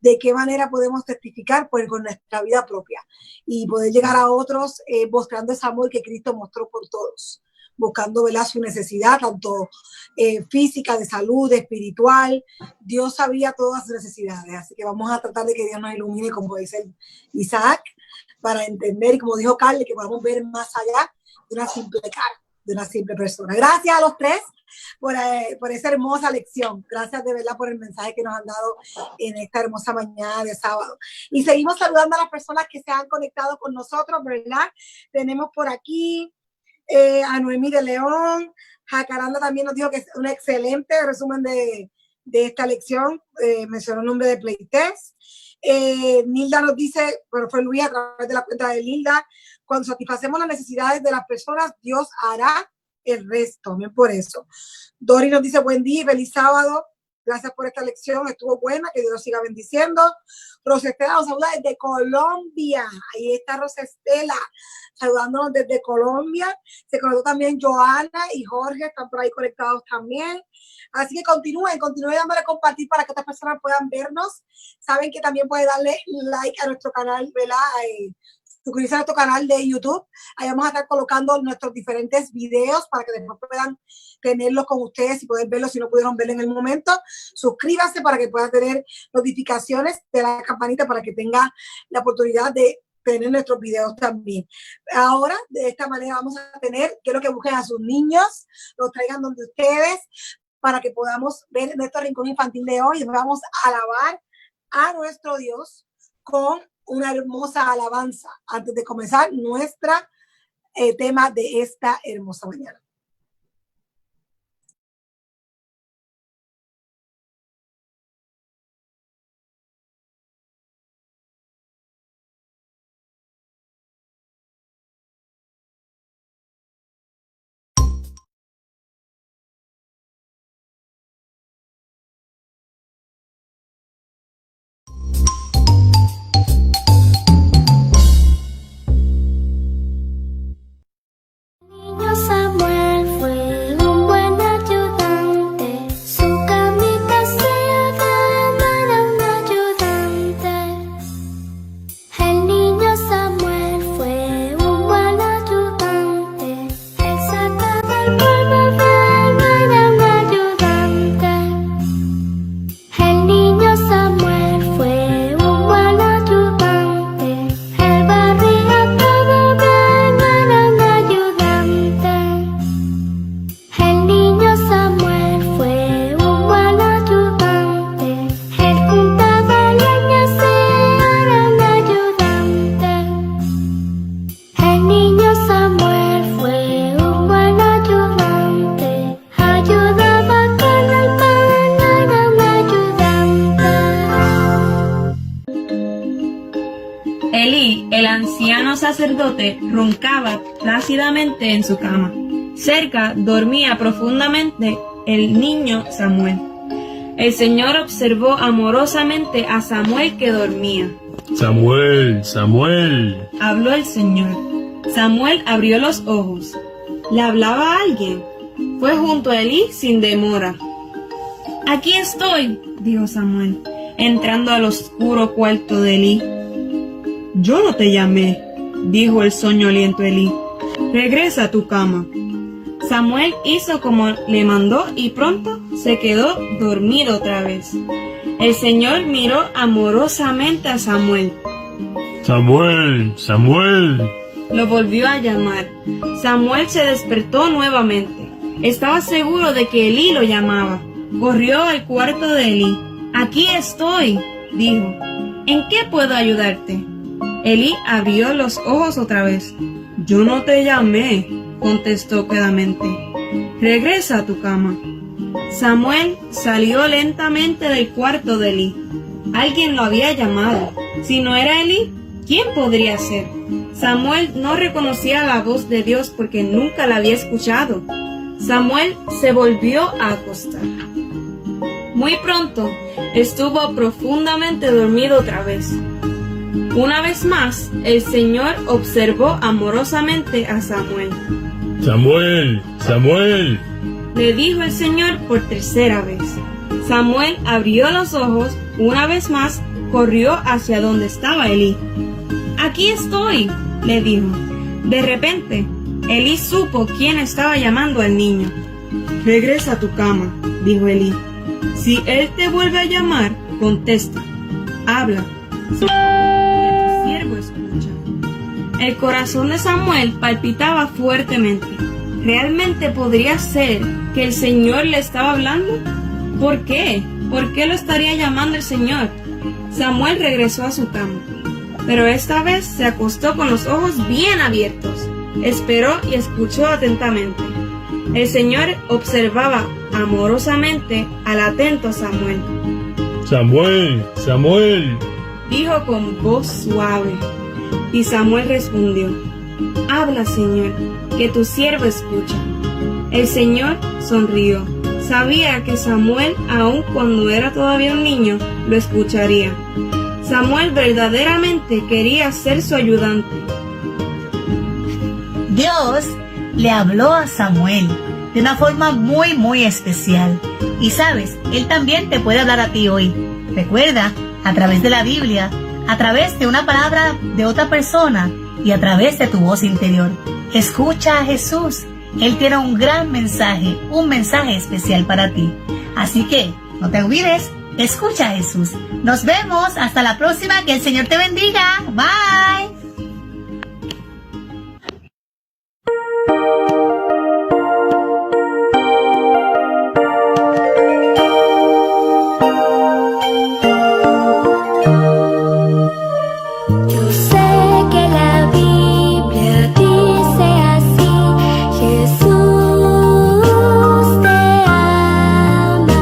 ¿de qué manera podemos testificar? Pues con nuestra vida propia y poder llegar a otros mostrando ese amor que Cristo mostró por todos, buscando, ¿verdad?, su necesidad, tanto física, de salud, de espiritual. Dios sabía todas sus necesidades, así que vamos a tratar de que Dios nos ilumine, como dice Isaac, para entender, y como dijo Carly, que podamos ver más allá de una simple cara, de una simple persona. Gracias a los tres por esa hermosa lección. Gracias de verdad por el mensaje que nos han dado en esta hermosa mañana de sábado. Y seguimos saludando a las personas que se han conectado con nosotros, ¿verdad? Tenemos por aquí a Noemí de León. Jacaranda también nos dijo que es un excelente resumen de esta lección. Mencionó el nombre de Playtest. Nilda nos dice, pero fue Luis a través de la cuenta de Nilda, cuando satisfacemos las necesidades de las personas, Dios hará el resto. También por eso. Dori nos dice, buen día y feliz sábado. Gracias por esta lección, estuvo buena, que Dios los siga bendiciendo. Rosestela nos saluda desde Colombia. Ahí está Rosestela, saludándonos desde Colombia. Se conectó también Joana y Jorge, están por ahí conectados también. Así que continúen dándole a compartir para que otras personas puedan vernos. Saben que también pueden darle like a nuestro canal, ¿verdad? Suscribirse a nuestro canal de YouTube. Ahí vamos a estar colocando nuestros diferentes videos para que después puedan tenerlos con ustedes y poder verlos si no pudieron verlo en el momento. Suscríbanse para que puedan tener notificaciones de la campanita para que tenga la oportunidad de tener nuestros videos también. Ahora, de esta manera vamos a tener, quiero que busquen a sus niños, los traigan donde ustedes, para que podamos ver nuestro rincón infantil de hoy. Vamos a alabar a nuestro Dios con una hermosa alabanza antes de comenzar nuestro tema de esta hermosa mañana. Sacerdote roncaba plácidamente en su cama. Cerca dormía profundamente el niño Samuel. El Señor observó amorosamente a Samuel que dormía. Samuel, Samuel, habló el Señor. Samuel abrió los ojos. ¿Le hablaba a alguien? Fue junto a Elí sin demora. Aquí estoy, dijo Samuel, entrando al oscuro cuarto de Elí. Yo no te llamé, dijo el soñoliento Elí. Regresa a tu cama. Samuel hizo como le mandó y pronto se quedó dormido otra vez. El Señor miró amorosamente a Samuel. Samuel, Samuel. Lo volvió a llamar. Samuel se despertó nuevamente. Estaba seguro de que Elí lo llamaba. Corrió al cuarto de Elí. Aquí estoy, dijo. ¿En qué puedo ayudarte? Elí abrió los ojos otra vez. Yo no te llamé, contestó quedamente. Regresa a tu cama. Samuel salió lentamente del cuarto de Elí. Alguien lo había llamado. Si no era Elí, ¿quién podría ser? Samuel no reconocía la voz de Dios porque nunca la había escuchado. Samuel se volvió a acostar. Muy pronto estuvo profundamente dormido otra vez. Una vez más, el Señor observó amorosamente a Samuel. Samuel, Samuel, le dijo el Señor por tercera vez. Samuel abrió los ojos, una vez más, corrió hacia donde estaba Elí. Aquí estoy, le dijo. De repente, Elí supo quién estaba llamando al niño. Regresa a tu cama, dijo Elí. Si él te vuelve a llamar, contesta. Habla. El corazón de Samuel palpitaba fuertemente. ¿Realmente podría ser que el Señor le estaba hablando? ¿Por qué? ¿Por qué lo estaría llamando el Señor? Samuel regresó a su cama, pero esta vez se acostó con los ojos bien abiertos. Esperó y escuchó atentamente. El Señor observaba amorosamente al atento Samuel. Samuel, Samuel. Dijo con voz suave. Y Samuel respondió: Habla, Señor, que tu siervo escucha. El Señor sonrió. Sabía que Samuel, aun cuando era todavía un niño, lo escucharía. Samuel verdaderamente quería ser su ayudante. Dios le habló a Samuel de una forma muy especial. Y sabes, Él también te puede hablar a ti hoy. Recuerda, a través de la Biblia, a través de una palabra de otra persona y a través de tu voz interior. Escucha a Jesús. Él tiene un gran mensaje, un mensaje especial para ti. Así que, no te olvides, escucha a Jesús. Nos vemos, hasta la próxima, que el Señor te bendiga. Bye. Yo sé que la Biblia dice así: Jesús te ama.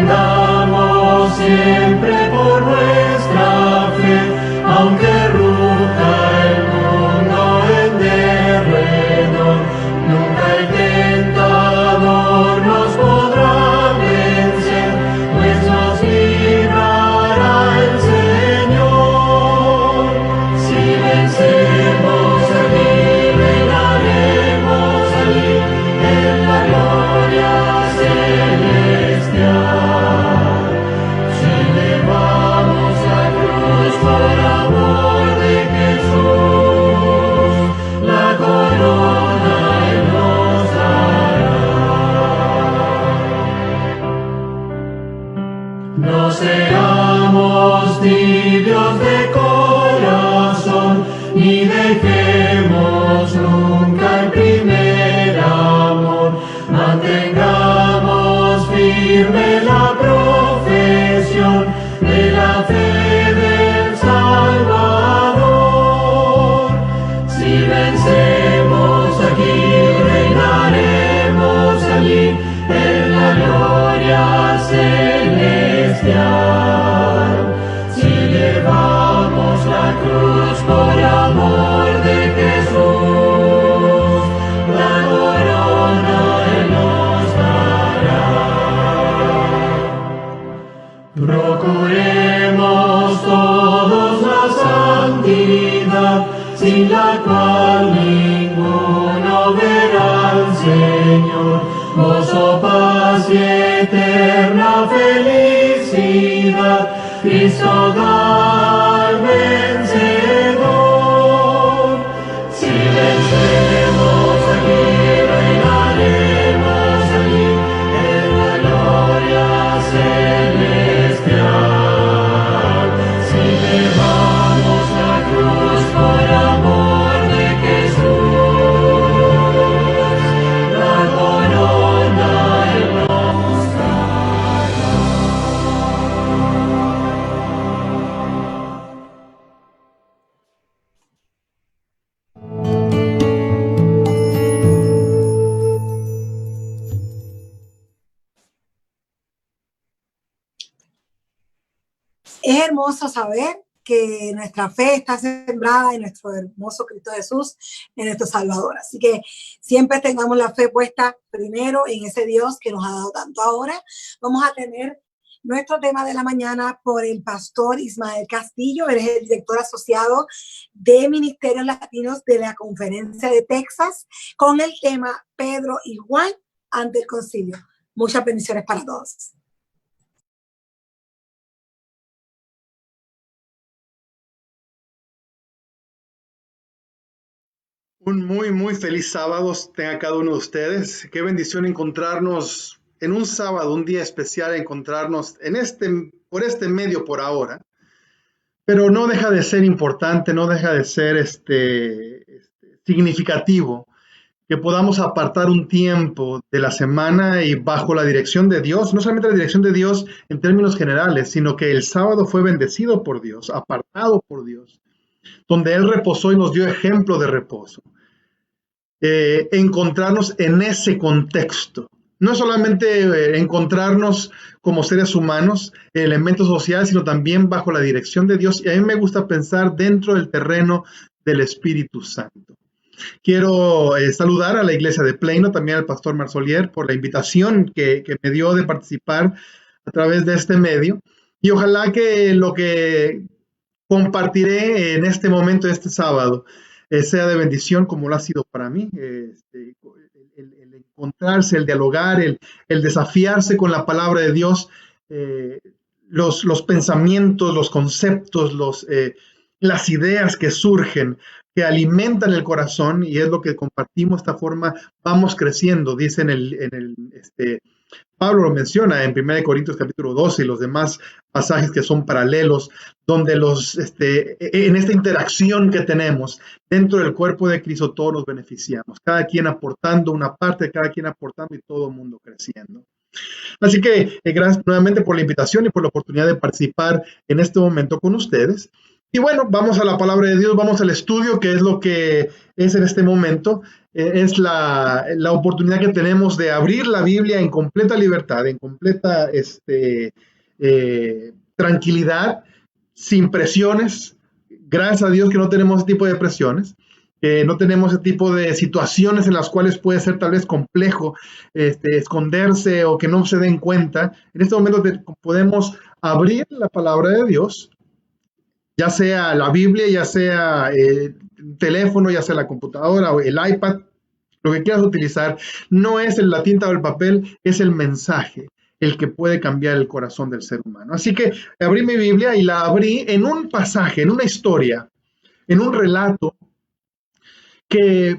Contendamos siempre por nuestra fe, aunque ruja el mundo en derredor, nunca el tentador nos podrá vencer, pues nos librará el Señor. Si vencemos allí, reinaremos allí en la gloria celestial. Si llevamos la cruz por amor de Jesús, la corona Él nos dará. No seamos tibios de corazón, ni dejemos nunca el primer amor. Mantengamos firme la profesión de la fe del Salvador. Si vencemos aquí, reinaremos allí en la gloria celestial. Si llevamos la cruz por amor de Jesús, la corona Él nos dará. Procuremos todos la santidad, sin la cual ninguno verá al Señor. Gozo, paz y eterna felicidad, Cristo da al vencedor. Si vencemos aquí, reinaremos allí en la gloria celestial. Si llevamos la cruz por amor de Jesús, la corona Él nos dará. Es hermoso saber que nuestra fe está sembrada en nuestro hermoso Cristo Jesús, en nuestro Salvador. Así que siempre tengamos la fe puesta primero en ese Dios que nos ha dado tanto. Ahora vamos a tener nuestro tema de la mañana por el pastor Ismael Castillo. Él es el director asociado de Ministerios Latinos de la Conferencia de Texas, con el tema Pedro y Juan ante el concilio. Muchas bendiciones para todos. Un muy feliz sábado tenga cada uno de ustedes. Qué bendición encontrarnos en un sábado, un día especial, encontrarnos por este medio por ahora. Pero no deja de ser importante, no deja de ser significativo que podamos apartar un tiempo de la semana y bajo la dirección de Dios, no solamente la dirección de Dios en términos generales, sino que el sábado fue bendecido por Dios, apartado por Dios, donde Él reposó y nos dio ejemplo de reposo. Encontrarnos en ese contexto, no solamente encontrarnos como seres humanos, elementos sociales, sino también bajo la dirección de Dios. Y a mí me gusta pensar dentro del terreno del Espíritu Santo. Quiero saludar a la iglesia de Plano, también al pastor Marsolier, por la invitación que me dio de participar a través de este medio. Y ojalá que lo que compartiré en este momento, este sábado, sea de bendición como lo ha sido para mí. El encontrarse, el dialogar, el desafiarse con la palabra de Dios, los pensamientos, los conceptos, las ideas que surgen, que alimentan el corazón, y es lo que compartimos. De esta forma vamos creciendo. Dice Pablo lo menciona en 1 Corintios capítulo 12 y los demás pasajes que son paralelos, donde en esta interacción que tenemos dentro del cuerpo de Cristo todos nos beneficiamos, cada quien aportando una parte, cada quien aportando y todo el mundo creciendo. Así que gracias nuevamente por la invitación y por la oportunidad de participar en este momento con ustedes. Y bueno, vamos a la palabra de Dios, vamos al estudio, que es lo que es en este momento. Es la oportunidad que tenemos de abrir la Biblia en completa libertad, en completa tranquilidad, sin presiones. Gracias a Dios que no tenemos ese tipo de presiones, no tenemos ese tipo de situaciones en las cuales puede ser tal vez complejo esconderse o que no se den cuenta. En este momento podemos abrir la palabra de Dios, ya sea la Biblia, ya sea el teléfono, ya sea la computadora o el iPad, lo que quieras utilizar. No es la tinta o el papel, es el mensaje el que puede cambiar el corazón del ser humano. Así que abrí mi Biblia y la abrí en un pasaje, en una historia, en un relato que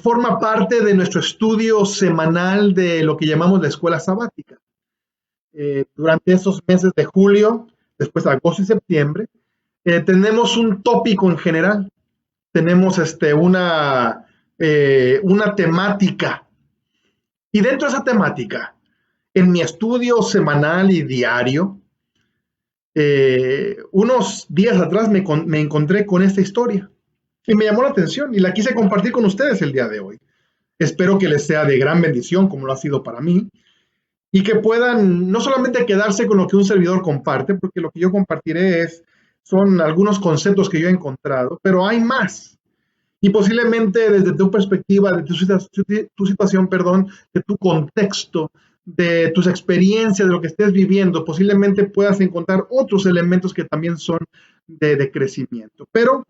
forma parte de nuestro estudio semanal de lo que llamamos la escuela sabática. Durante estos meses de julio, después de agosto y septiembre, tenemos un tópico en general, tenemos una temática, y dentro de esa temática, en mi estudio semanal y diario, unos días atrás me encontré con esta historia y me llamó la atención y la quise compartir con ustedes el día de hoy. Espero que les sea de gran bendición como lo ha sido para mí, y que puedan no solamente quedarse con lo que un servidor comparte, porque lo que yo compartiré son algunos conceptos que yo he encontrado, pero hay más. Y posiblemente desde tu perspectiva, de tu situación, de tu contexto, de tus experiencias, de lo que estés viviendo, posiblemente puedas encontrar otros elementos que también son de crecimiento. Pero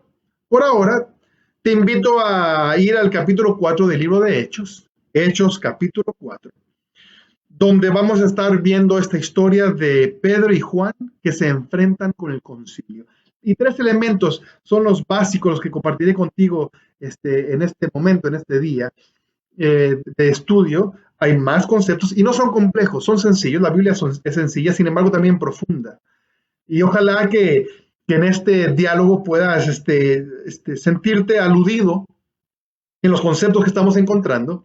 por ahora te invito a ir al capítulo 4 del libro de Hechos, Hechos capítulo 4. Donde vamos a estar viendo esta historia de Pedro y Juan que se enfrentan con el concilio. Y tres elementos son los básicos, los que compartiré contigo en este momento, en este día de estudio. Hay más conceptos y no son complejos, son sencillos. La Biblia es sencilla, sin embargo también profunda. Y ojalá que en este diálogo puedas sentirte aludido en los conceptos que estamos encontrando,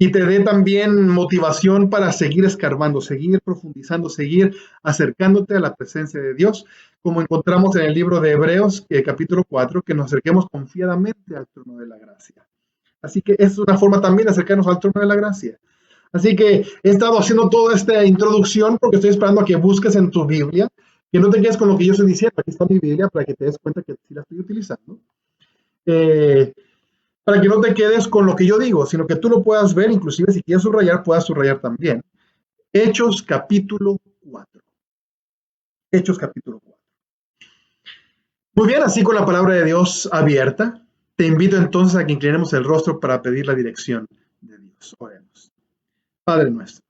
y te dé también motivación para seguir escarbando, seguir profundizando, seguir acercándote a la presencia de Dios, como encontramos en el libro de Hebreos, capítulo 4, que nos acerquemos confiadamente al trono de la gracia. Así que es una forma también de acercarnos al trono de la gracia. Así que he estado haciendo toda esta introducción porque estoy esperando a que busques en tu Biblia Que no te quedes con lo que yo estoy diciendo. Aquí está mi Biblia para que te des cuenta que sí la estoy utilizando. Para que no te quedes con lo que yo digo, sino que tú lo puedas ver, inclusive si quieres subrayar, puedas subrayar también. Hechos capítulo 4. Hechos capítulo 4. Muy bien, así con la palabra de Dios abierta, te invito entonces a que inclinemos el rostro para pedir la dirección de Dios. Oremos. Padre nuestro.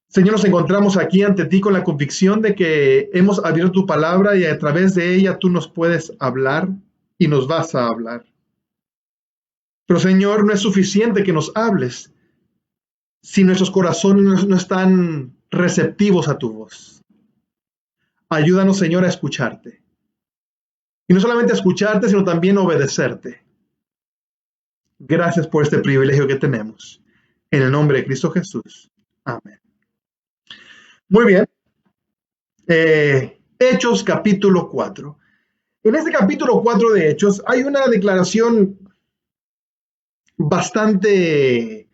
Señor, nos encontramos aquí ante ti con la convicción de que hemos abierto tu palabra y a través de ella tú nos puedes hablar y nos vas a hablar. Pero Señor, no es suficiente que nos hables si nuestros corazones no están receptivos a tu voz. Ayúdanos, Señor, a escucharte. Y no solamente a escucharte, sino también a obedecerte. Gracias por este privilegio que tenemos. En el nombre de Cristo Jesús. Amén. Muy bien. Hechos capítulo 4. En este capítulo 4 de Hechos hay una declaración bastante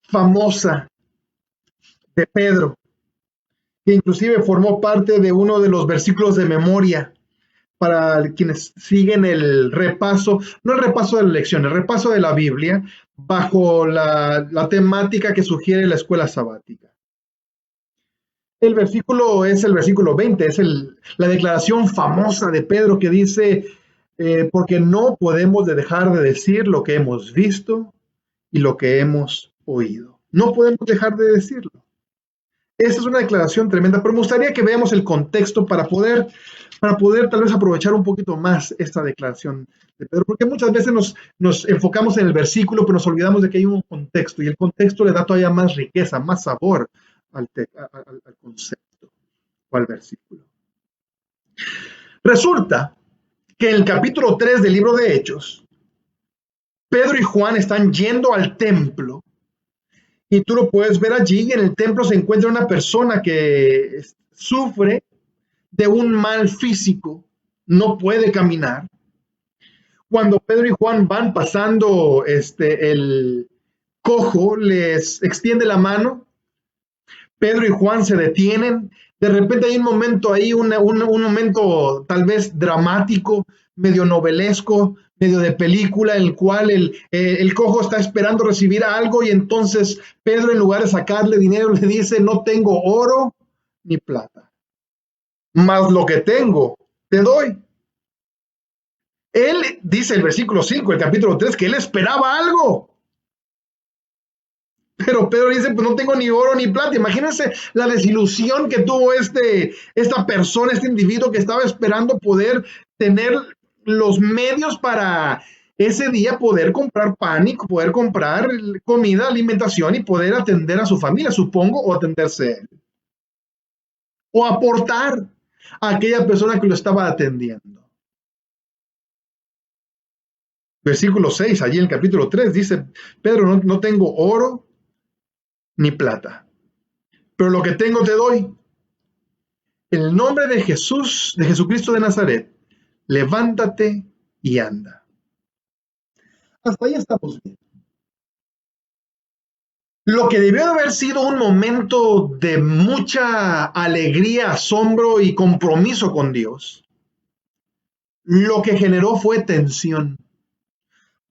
famosa de Pedro, que inclusive formó parte de uno de los versículos de memoria para quienes siguen el repaso, no el repaso de la lección, el repaso de la Biblia bajo la temática que sugiere la escuela sabática. El versículo es el versículo 20, es la declaración famosa de Pedro que dice, porque no podemos dejar de decir lo que hemos visto y lo que hemos oído. No podemos dejar de decirlo. Esa es una declaración tremenda, pero me gustaría que veamos el contexto para poder tal vez aprovechar un poquito más esta declaración de Pedro, porque muchas veces nos enfocamos en el versículo, pero nos olvidamos de que hay un contexto, y el contexto le da todavía más riqueza, más sabor al concepto o al versículo. Resulta que en el capítulo 3 del libro de Hechos, Pedro y Juan están yendo al templo, y tú lo puedes ver allí, y en el templo se encuentra una persona que sufre de un mal físico, no puede caminar. Cuando Pedro y Juan van pasando, el cojo les extiende la mano, Pedro y Juan se detienen, de repente hay un momento ahí, un momento tal vez dramático, medio novelesco, medio de película, en el cual el cojo está esperando recibir algo y entonces Pedro, en lugar de sacarle dinero, le dice, no tengo oro ni plata, mas lo que tengo te doy. Él dice el versículo 5, el capítulo 3, que él esperaba algo. Pero Pedro dice, pues no tengo ni oro ni plata. Imagínense la desilusión que tuvo esta persona, este individuo que estaba esperando poder tener los medios para ese día poder comprar pan y poder comprar comida, alimentación y poder atender a su familia, supongo, o atenderse él. O aportar a aquella persona que lo estaba atendiendo. Versículo 6, allí en el capítulo 3, dice, Pedro, no tengo oro ni plata, pero lo que tengo te doy. En el nombre de Jesús, de Jesucristo de Nazaret, levántate y anda. Hasta ahí estamos bien. Lo que debió de haber sido un momento de mucha alegría, asombro y compromiso con Dios, lo que generó fue tensión.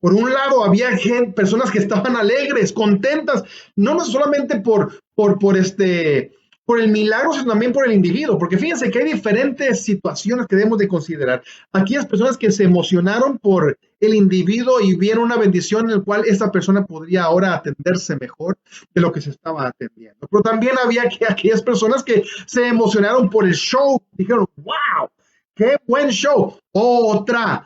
Por un lado, había personas que estaban alegres, contentas, no solamente por el milagro, sino también por el individuo, porque fíjense que hay diferentes situaciones que debemos de considerar. Aquellas personas que se emocionaron por el individuo y vieron una bendición en la cual esta persona podría ahora atenderse mejor de lo que se estaba atendiendo. Pero también había aquellas personas que se emocionaron por el show, dijeron, wow, qué buen show, otra,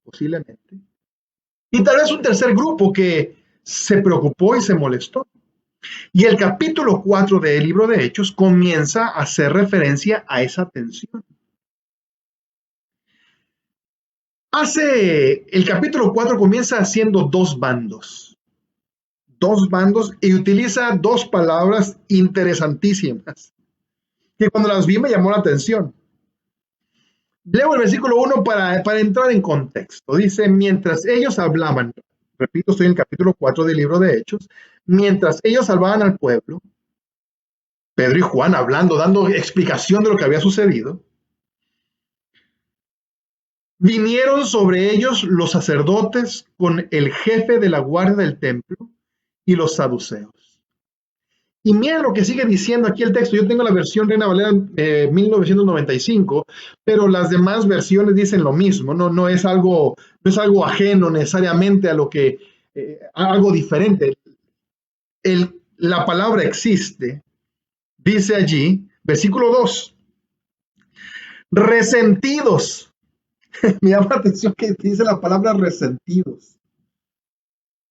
posiblemente. Y tal vez un tercer grupo que se preocupó y se molestó. Y el capítulo 4 del libro de Hechos comienza a hacer referencia a esa tensión. El capítulo 4 comienza haciendo dos bandos y utiliza dos palabras interesantísimas que cuando las vi me llamó la atención. Leo el versículo 1 para entrar en contexto. Dice, mientras ellos hablaban, repito, estoy en el capítulo 4 del libro de Hechos, mientras ellos hablaban al pueblo, Pedro y Juan hablando, dando explicación de lo que había sucedido, vinieron sobre ellos los sacerdotes con el jefe de la guardia del templo y los saduceos. Y miren lo que sigue diciendo aquí el texto. Yo tengo la versión Reina Valera 1995, pero las demás versiones dicen lo mismo. No es algo ajeno necesariamente a lo que, algo diferente. La palabra existe. Dice allí, versículo 2, resentidos. Me llama la atención que dice la palabra resentidos.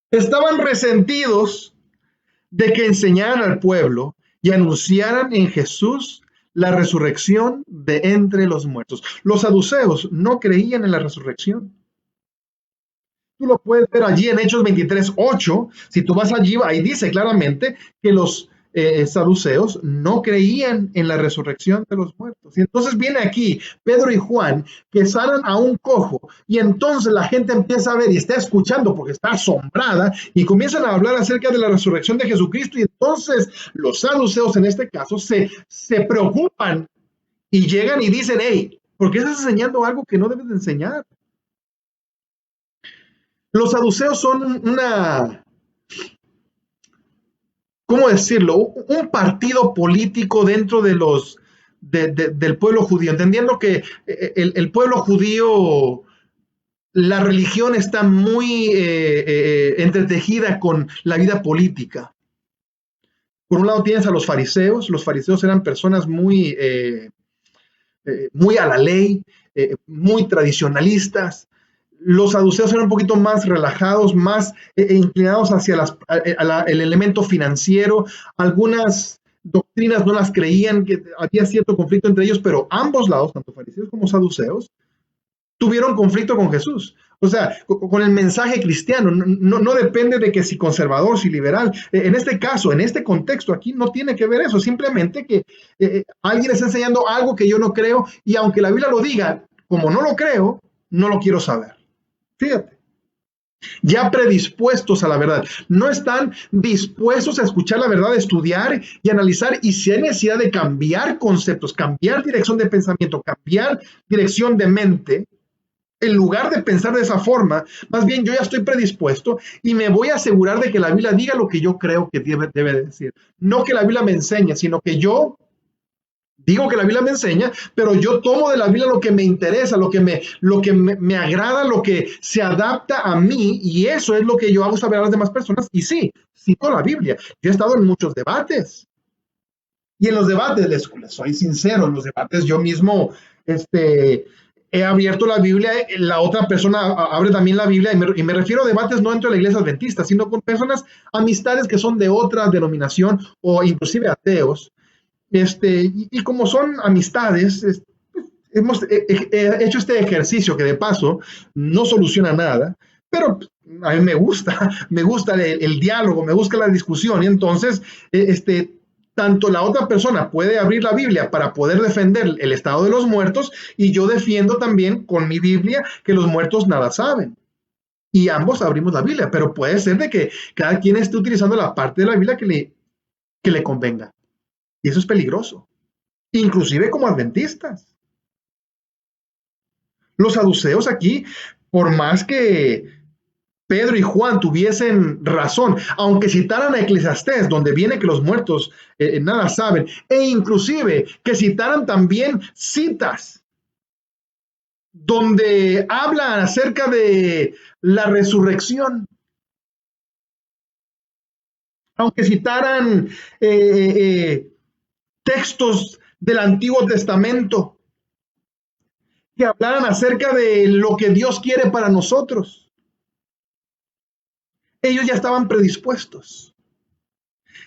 Estaban resentidos de que enseñaran al pueblo y anunciaran en Jesús la resurrección de entre los muertos. Los saduceos no creían en la resurrección. Tú lo puedes ver allí en Hechos 23:8. Si tú vas allí, ahí dice claramente que los saduceos no creían en la resurrección de los muertos. Y entonces viene aquí Pedro y Juan que sanan a un cojo, y entonces la gente empieza a ver y está escuchando porque está asombrada y comienzan a hablar acerca de la resurrección de Jesucristo, y entonces los saduceos en este caso se preocupan y llegan y dicen: hey, ¿por qué estás enseñando algo que no debes de enseñar? Los saduceos son ¿cómo decirlo? Un partido político dentro de del pueblo judío, entendiendo que el pueblo judío, la religión está muy entretejida con la vida política. Por un lado tienes a los fariseos. Los fariseos eran personas muy a la ley, muy tradicionalistas. Los saduceos eran un poquito más relajados, más inclinados hacia el elemento financiero. Algunas doctrinas no las creían, que había cierto conflicto entre ellos, pero ambos lados, tanto fariseos como saduceos, tuvieron conflicto con Jesús. O sea, con el mensaje cristiano. No depende de que si conservador, si liberal. En este caso, en este contexto aquí, no tiene que ver eso. Simplemente que alguien está enseñando algo que yo no creo, y aunque la Biblia lo diga, como no lo creo, no lo quiero saber. Fíjate, ya predispuestos a la verdad, no están dispuestos a escuchar la verdad, estudiar y analizar, y si hay necesidad de cambiar conceptos, cambiar dirección de pensamiento, cambiar dirección de mente, en lugar de pensar de esa forma, más bien yo ya estoy predispuesto y me voy a asegurar de que la Biblia diga lo que yo creo que debe decir. No que la Biblia me enseñe, sino que yo digo que la Biblia me enseña, pero yo tomo de la Biblia lo que me interesa, lo que me agrada, lo que se adapta a mí, y eso es lo que yo hago saber a las demás personas. Y sí, cito la Biblia. Yo he estado en muchos debates, y en los debates, les soy sincero, en los debates yo mismo he abierto la Biblia, la otra persona abre también la Biblia, y me refiero a debates no dentro de la iglesia adventista, sino con personas, amistades que son de otra denominación o inclusive ateos. Y como son amistades, hemos hecho este ejercicio que de paso no soluciona nada, pero a mí me gusta el diálogo, me gusta la discusión, y entonces tanto la otra persona puede abrir la Biblia para poder defender el estado de los muertos, y yo defiendo también con mi Biblia que los muertos nada saben. Y ambos abrimos la Biblia, pero puede ser de que cada quien esté utilizando la parte de la Biblia que le convenga. Y eso es peligroso, inclusive como adventistas. Los saduceos aquí, por más que Pedro y Juan tuviesen razón, aunque citaran a Eclesiastés, donde viene que los muertos nada saben, e inclusive que citaran también citas donde hablan acerca de la resurrección, aunque citaran textos del Antiguo Testamento que hablaran acerca de lo que Dios quiere para nosotros, ellos ya estaban predispuestos,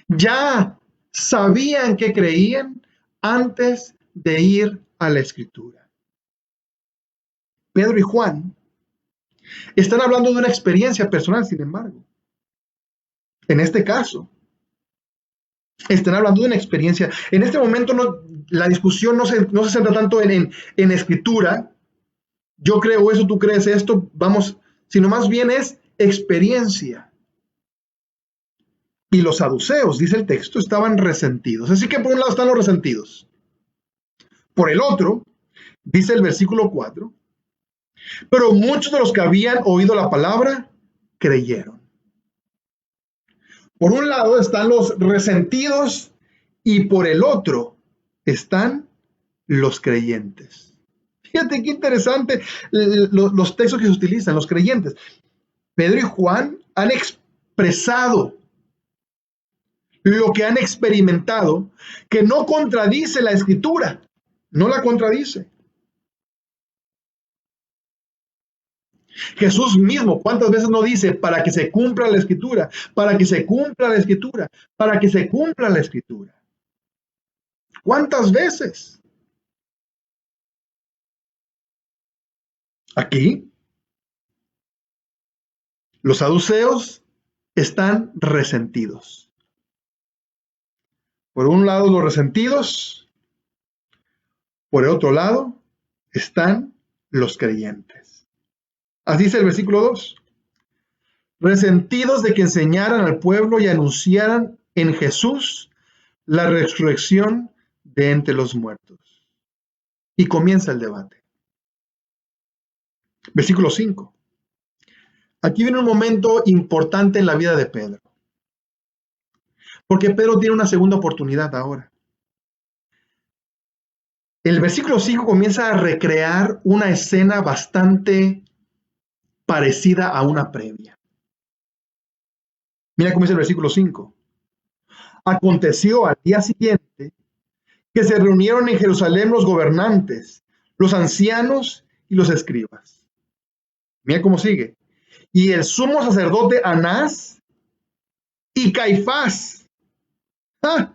ya sabían que creían antes de ir a la Escritura. Pedro y Juan están hablando de una experiencia personal, sin embargo. En este caso, están hablando de una experiencia. En este momento la discusión no se centra tanto en escritura. Yo creo eso, tú crees esto, vamos, sino más bien es experiencia. Y los saduceos, dice el texto, estaban resentidos. Así que por un lado están los resentidos. Por el otro, dice el versículo 4, pero muchos de los que habían oído la palabra creyeron. Por un lado están los resentidos y por el otro están los creyentes. Fíjate qué interesante los textos que se utilizan, los creyentes. Pedro y Juan han expresado lo que han experimentado, que no contradice la Escritura, no la contradice. Jesús mismo, ¿cuántas veces no dice para que se cumpla la Escritura? Para que se cumpla la Escritura, para que se cumpla la Escritura. ¿Cuántas veces? Aquí, los saduceos están resentidos. Por un lado los resentidos, por el otro lado están los creyentes. Así dice el versículo 2. Resentidos de que enseñaran al pueblo y anunciaran en Jesús la resurrección de entre los muertos. Y comienza el debate. Versículo 5. Aquí viene un momento importante en la vida de Pedro. Porque Pedro tiene una segunda oportunidad ahora. El versículo 5 comienza a recrear una escena bastante parecida a una previa. Mira cómo dice el versículo 5. Aconteció al día siguiente que se reunieron en Jerusalén los gobernantes, los ancianos y los escribas. Mira cómo sigue. Y el sumo sacerdote Anás y Caifás. ¿A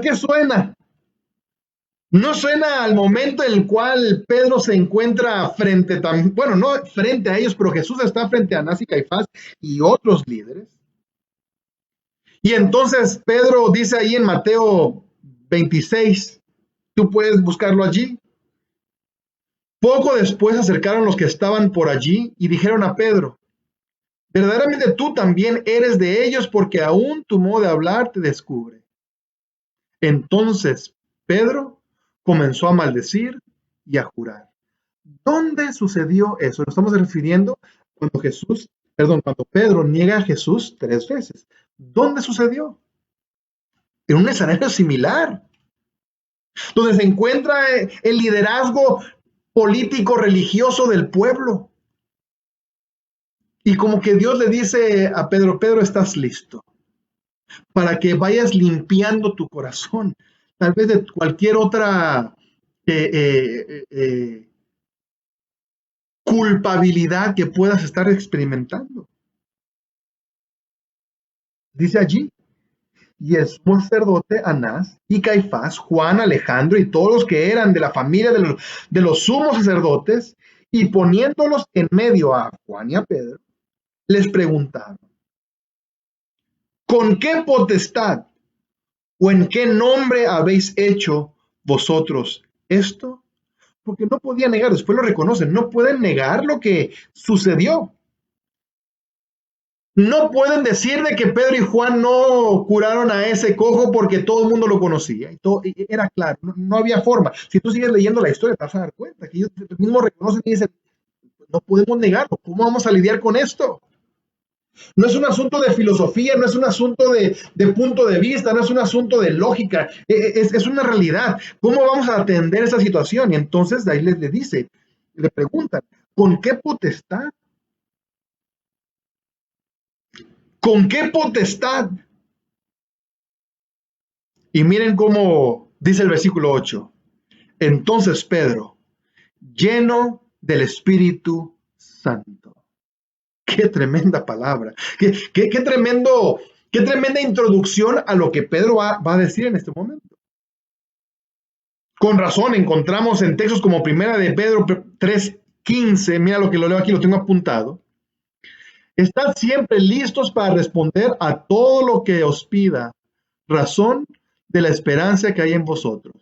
qué suena? No suena al momento en el cual Pedro se encuentra frente a ellos, pero Jesús está frente a Anás y Caifás y otros líderes. Y entonces Pedro dice ahí en Mateo 26, tú puedes buscarlo allí. Poco después se acercaron los que estaban por allí y dijeron a Pedro, verdaderamente tú también eres de ellos porque aún tu modo de hablar te descubre. Entonces Pedro comenzó a maldecir y a jurar. ¿Dónde sucedió eso? Nos estamos refiriendo cuando Pedro niega a Jesús 3 veces. ¿Dónde sucedió? En un escenario similar, donde se encuentra el liderazgo político religioso del pueblo. Y como que Dios le dice a Pedro, Pedro, estás listo para que vayas limpiando tu corazón, tal vez de cualquier otra culpabilidad que puedas estar experimentando. Dice allí, y el sumo sacerdote Anás y Caifás, Juan, Alejandro y todos los que eran de la familia de los sumos sacerdotes, y poniéndolos en medio a Juan y a Pedro, les preguntaron, ¿con qué potestad o en qué nombre habéis hecho vosotros esto? Porque no podían negar, después lo reconocen, no pueden negar lo que sucedió. No pueden decir de que Pedro y Juan no curaron a ese cojo porque todo el mundo lo conocía. Y era claro, no había forma. Si tú sigues leyendo la historia, te vas a dar cuenta que ellos mismos reconocen y dicen, no podemos negarlo. ¿Cómo vamos a lidiar con esto? No es un asunto de filosofía, no es un asunto de punto de vista, no es un asunto de lógica, es una realidad. ¿Cómo vamos a atender esa situación? Y entonces de ahí le preguntan, ¿con qué potestad? ¿Con qué potestad? Y miren cómo dice el versículo 8. Entonces Pedro, lleno del Espíritu Santo. Qué tremenda palabra. Qué tremenda introducción a lo que Pedro va a decir en este momento. Con razón encontramos en textos como Primera de Pedro 3:15, mira lo que lo leo aquí, lo tengo apuntado. Estad siempre listos para responder a todo lo que os pida, razón de la esperanza que hay en vosotros.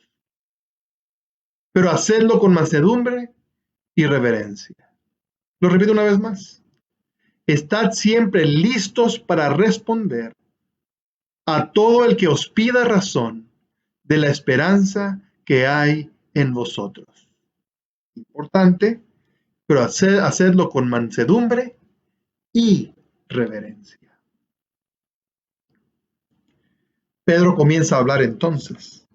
Pero hacedlo con mansedumbre y reverencia. Lo repito una vez más. estad siempre listos para responder a todo el que os pida razón de la esperanza que hay en vosotros. Importante, pero hacedlo con mansedumbre y reverencia. Pedro comienza a hablar entonces.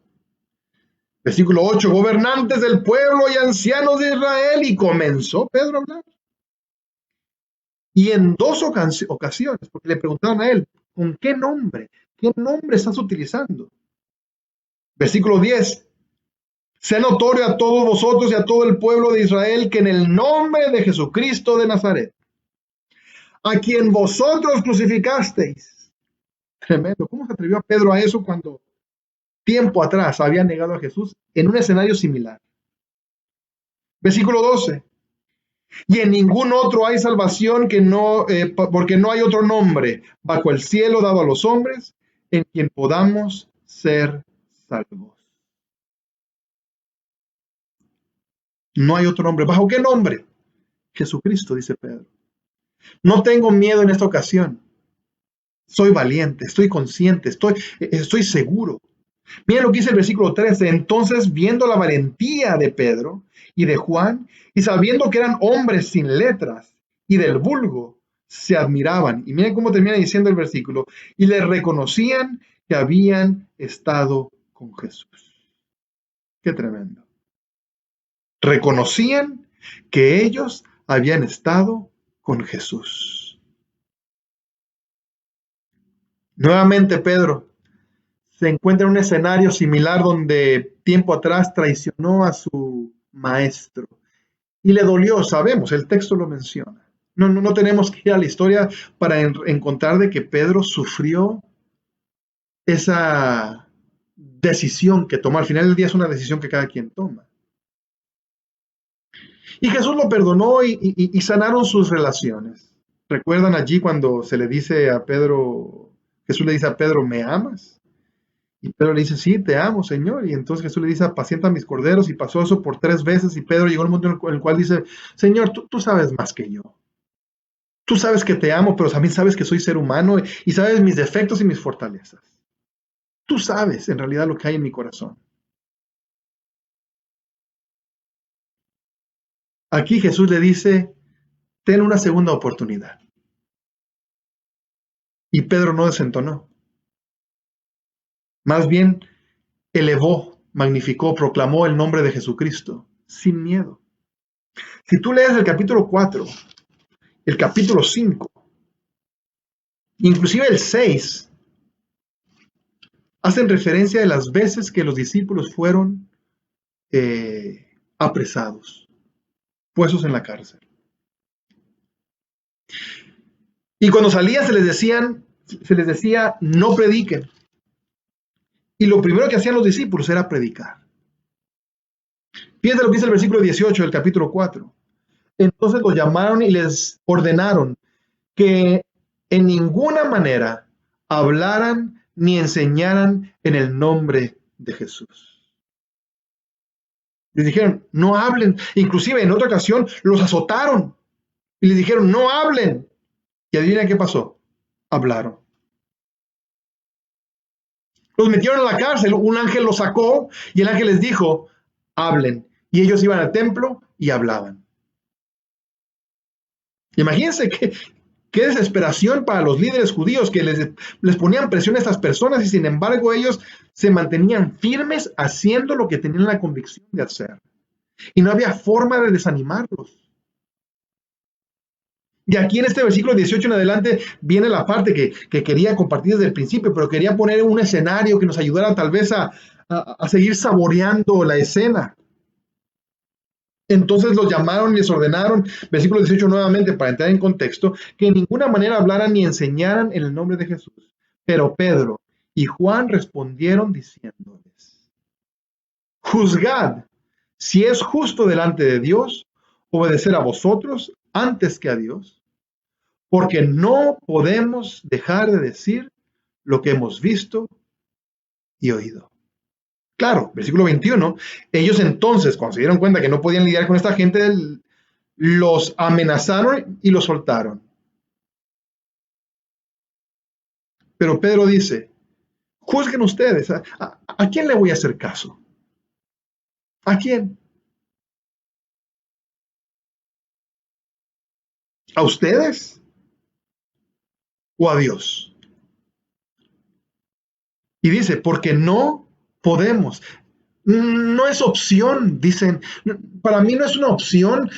Versículo 8, gobernantes del pueblo y ancianos de Israel, y comenzó Pedro a hablar. Y en dos ocasiones, porque le preguntaron a él, ¿con qué nombre? ¿Qué nombre estás utilizando? Versículo 10, sea notorio a todos vosotros y a todo el pueblo de Israel que en el nombre de Jesucristo de Nazaret, a quien vosotros crucificasteis. Tremendo. ¿Cómo se atrevió a Pedro a eso cuando tiempo atrás había negado a Jesús en un escenario similar? Versículo 12. Y en ningún otro hay salvación porque no hay otro nombre bajo el cielo dado a los hombres en quien podamos ser salvos. No hay otro nombre. ¿Bajo qué nombre? Jesucristo, dice Pedro. No tengo miedo en esta ocasión. Soy valiente, estoy consciente, estoy seguro. Miren lo que dice el versículo 13. Entonces, viendo la valentía de Pedro y de Juan, y sabiendo que eran hombres sin letras y del vulgo, se admiraban. Y miren cómo termina diciendo el versículo. Y le reconocían que habían estado con Jesús. Qué tremendo. Reconocían que ellos habían estado con Jesús. Nuevamente Pedro se encuentra en un escenario similar donde tiempo atrás traicionó a su maestro y le dolió, sabemos, el texto lo menciona. No tenemos que ir a la historia para encontrar de que Pedro sufrió esa decisión que tomó. Al final del día es una decisión que cada quien toma. Y Jesús lo perdonó y sanaron sus relaciones. ¿Recuerdan allí cuando se le dice a Pedro, Jesús le dice a Pedro, ¿me amas? Y Pedro le dice, sí, te amo, Señor. Y entonces Jesús le dice, apacienta mis corderos. Y pasó eso por 3 veces. Y Pedro llegó al momento en el cual dice, Señor, tú sabes más que yo. Tú sabes que te amo, pero también sabes que soy ser humano y sabes mis defectos y mis fortalezas. Tú sabes en realidad lo que hay en mi corazón. Aquí Jesús le dice, ten una segunda oportunidad. Y Pedro no desentonó. Más bien, elevó, magnificó, proclamó el nombre de Jesucristo, sin miedo. Si tú lees el capítulo 4, el capítulo 5, inclusive el 6, hacen referencia de las veces que los discípulos fueron apresados, puestos en la cárcel. Y cuando salían se les decía, no prediquen. Y lo primero que hacían los discípulos era predicar. Fíjense lo que dice el versículo 18 del capítulo 4. Entonces los llamaron y les ordenaron que en ninguna manera hablaran ni enseñaran en el nombre de Jesús. Les dijeron, no hablen. Inclusive en otra ocasión los azotaron y les dijeron, no hablen. Y adivinen qué pasó. Hablaron. Los metieron a la cárcel, un ángel los sacó y el ángel les dijo, hablen. Y ellos iban al templo y hablaban. Imagínense qué desesperación para los líderes judíos que les ponían presión a estas personas y sin embargo ellos se mantenían firmes haciendo lo que tenían la convicción de hacer. Y no había forma de desanimarlos. Y aquí en este versículo 18 en adelante viene la parte que quería compartir desde el principio, pero quería poner un escenario que nos ayudara tal vez a seguir saboreando la escena. Entonces los llamaron y les ordenaron, versículo 18 nuevamente para entrar en contexto, que en ninguna manera hablaran ni enseñaran en el nombre de Jesús. Pero Pedro y Juan respondieron diciéndoles, juzgad si es justo delante de Dios obedecer a vosotros antes que a Dios, porque no podemos dejar de decir lo que hemos visto y oído. Claro, versículo 21, ellos entonces, cuando se dieron cuenta que no podían lidiar con esta gente, los amenazaron y los soltaron. Pero Pedro dice, juzguen ustedes, ¿a quién le voy a hacer caso? ¿A quién? ¿A ustedes o a Dios? Y dice, porque no podemos. No es opción, dicen. Para mí no es una opción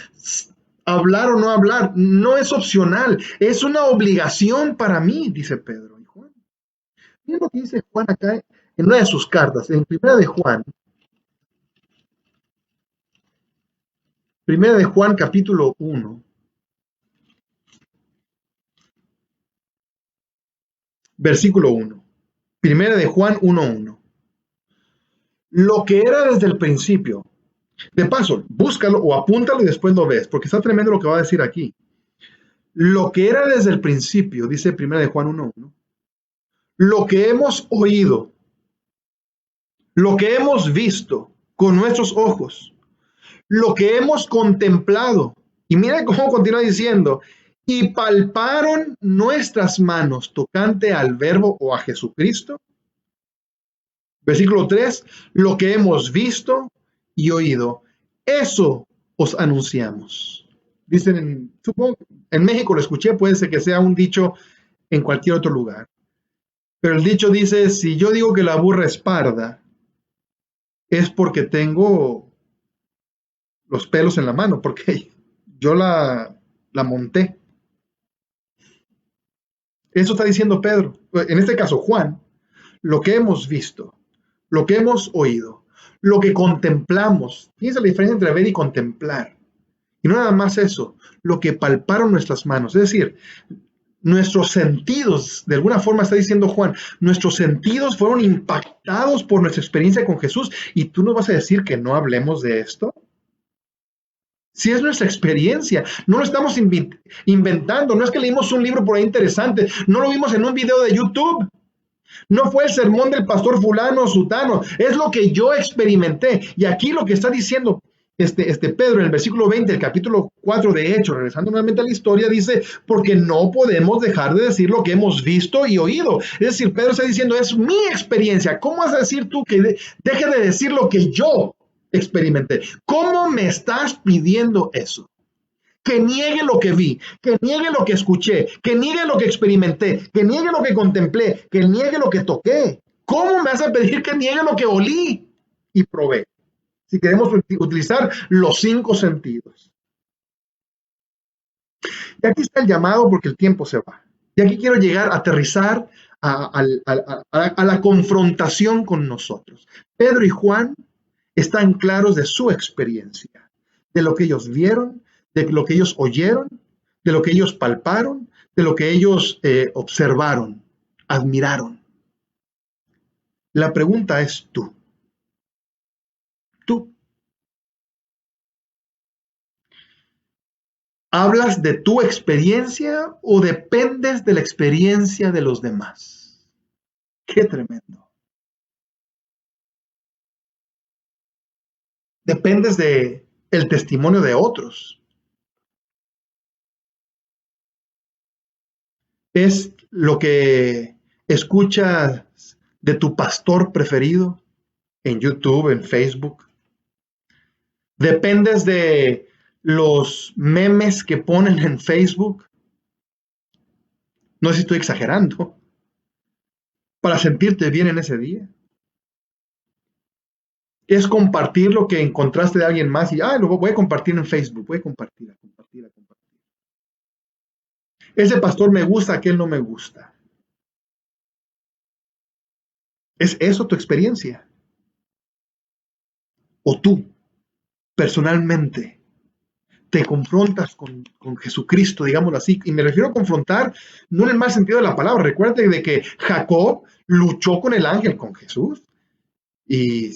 hablar o no hablar. No es opcional. Es una obligación para mí, dice Pedro y Juan. Miren lo que dice Juan acá en una de sus cartas, en Primera de Juan capítulo 1. Versículo 1. Primera de Juan 1:1. Lo que era desde el principio. De paso, búscalo o apúntalo y después lo ves, porque está tremendo lo que va a decir aquí. Lo que era desde el principio, dice Primera de Juan 1:1. Lo que hemos oído, lo que hemos visto con nuestros ojos, lo que hemos contemplado. Y mira cómo continúa diciendo, y palparon nuestras manos tocante al Verbo o a Jesucristo. Versículo 3, lo que hemos visto y oído, eso os anunciamos. Dicen, supongo, en México lo escuché, puede ser que sea un dicho en cualquier otro lugar. Pero el dicho dice, si yo digo que la burra es parda, es porque tengo los pelos en la mano, porque yo la monté. Eso está diciendo Pedro, en este caso Juan, lo que hemos visto, lo que hemos oído, lo que contemplamos. Fíjense la diferencia entre ver y contemplar. Y no nada más eso, lo que palparon nuestras manos. Es decir, nuestros sentidos, de alguna forma está diciendo Juan, nuestros sentidos fueron impactados por nuestra experiencia con Jesús. ¿Y tú nos vas a decir que no hablemos de esto? Si es nuestra experiencia, no lo estamos inventando, no es que leímos un libro por ahí interesante, no lo vimos en un video de YouTube. No fue el sermón del pastor fulano o sutano, es lo que yo experimenté. Y aquí lo que está diciendo Pedro en el versículo 20 del capítulo 4 de Hechos, regresando nuevamente a la historia, dice, porque no podemos dejar de decir lo que hemos visto y oído. Es decir, Pedro está diciendo, es mi experiencia. ¿Cómo vas a decir tú que deje de decir lo que yo experimenté? ¿Cómo me estás pidiendo eso? Que niegue lo que vi, que niegue lo que escuché, que niegue lo que experimenté, que niegue lo que contemplé, que niegue lo que toqué. ¿Cómo me vas a pedir que niegue lo que olí y probé? Si queremos utilizar los 5 sentidos. Y aquí está el llamado porque el tiempo se va. Y aquí quiero llegar a aterrizar a la confrontación con nosotros. Pedro y Juan están claros de su experiencia, de lo que ellos vieron, de lo que ellos oyeron, de lo que ellos palparon, de lo que ellos observaron, admiraron. La pregunta es tú. Tú. ¿Hablas de tu experiencia o dependes de la experiencia de los demás? ¡Qué tremendo! Dependes de el testimonio de otros. ¿Es lo que escuchas de tu pastor preferido en YouTube, en Facebook? ¿Dependes de los memes que ponen en Facebook? No sé si estoy exagerando. Para sentirte bien en ese día. Es compartir lo que encontraste de alguien más y lo voy a compartir en Facebook, voy a compartir. Ese pastor me gusta, aquel no me gusta. ¿Es eso tu experiencia? ¿O tú, personalmente, te confrontas con Jesucristo, digámoslo así? Y me refiero a confrontar no en el mal sentido de la palabra. Recuérdate de que Jacob luchó con el ángel, con Jesús. Y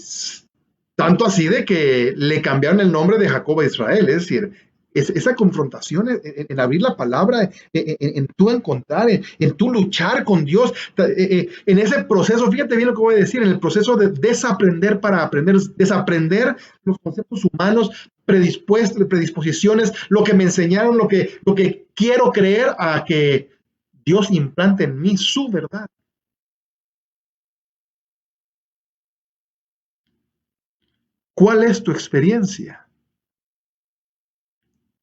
tanto así de que le cambiaron el nombre de Jacob a Israel. Es decir, esa confrontación en abrir la palabra, en tú encontrar, en tú luchar con Dios, en ese proceso, fíjate bien lo que voy a decir, en el proceso de desaprender para aprender, desaprender los conceptos humanos, predisposiciones, lo que me enseñaron, lo que quiero creer, a que Dios implante en mí su verdad. ¿Cuál es tu experiencia?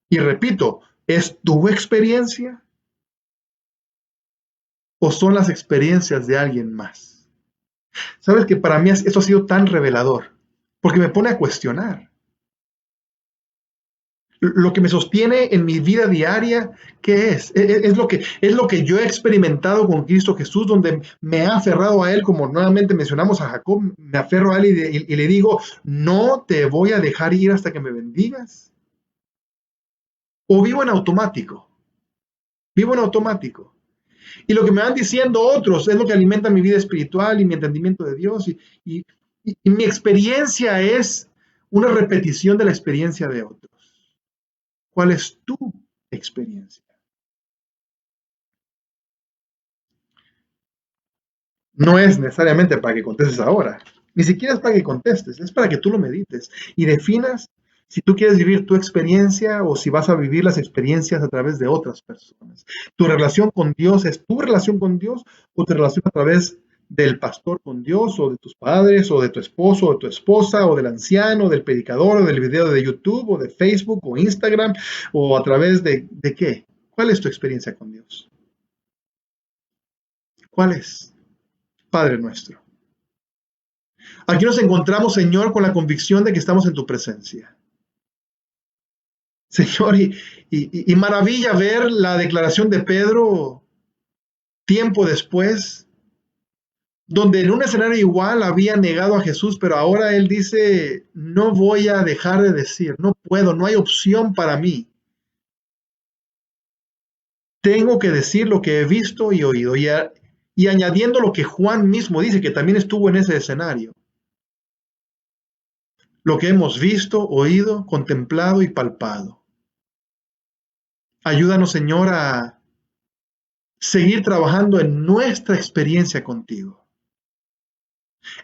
Y repito, ¿es tu experiencia? ¿O son las experiencias de alguien más? Sabes que para mí esto ha sido tan revelador, porque me pone a cuestionar. Lo que me sostiene en mi vida diaria, ¿qué es? Es lo que yo he experimentado con Cristo Jesús, donde me he aferrado a Él, como nuevamente mencionamos a Jacob, me aferro a Él y le digo, no te voy a dejar ir hasta que me bendigas. O vivo en automático. Vivo en automático. Y lo que me van diciendo otros es lo que alimenta mi vida espiritual y mi entendimiento de Dios. Y mi experiencia es una repetición de la experiencia de otros. ¿Cuál es tu experiencia? No es necesariamente para que contestes ahora. Ni siquiera es para que contestes. Es para que tú lo medites y definas si tú quieres vivir tu experiencia o si vas a vivir las experiencias a través de otras personas. ¿Tu relación con Dios es tu relación con Dios o tu relación a través del pastor con Dios o de tus padres o de tu esposo o de tu esposa o del anciano, o del predicador o del video de YouTube o de Facebook o Instagram o a través de qué? ¿Cuál es tu experiencia con Dios? ¿Cuál es? Padre nuestro. Aquí nos encontramos, Señor, con la convicción de que estamos en tu presencia. Señor, y maravilla ver la declaración de Pedro tiempo después, donde en un escenario igual había negado a Jesús, pero ahora él dice, no voy a dejar de decir, no puedo, no hay opción para mí. Tengo que decir lo que he visto y oído, y añadiendo lo que Juan mismo dice, que también estuvo en ese escenario. Lo que hemos visto, oído, contemplado y palpado. Ayúdanos, Señor, a seguir trabajando en nuestra experiencia contigo.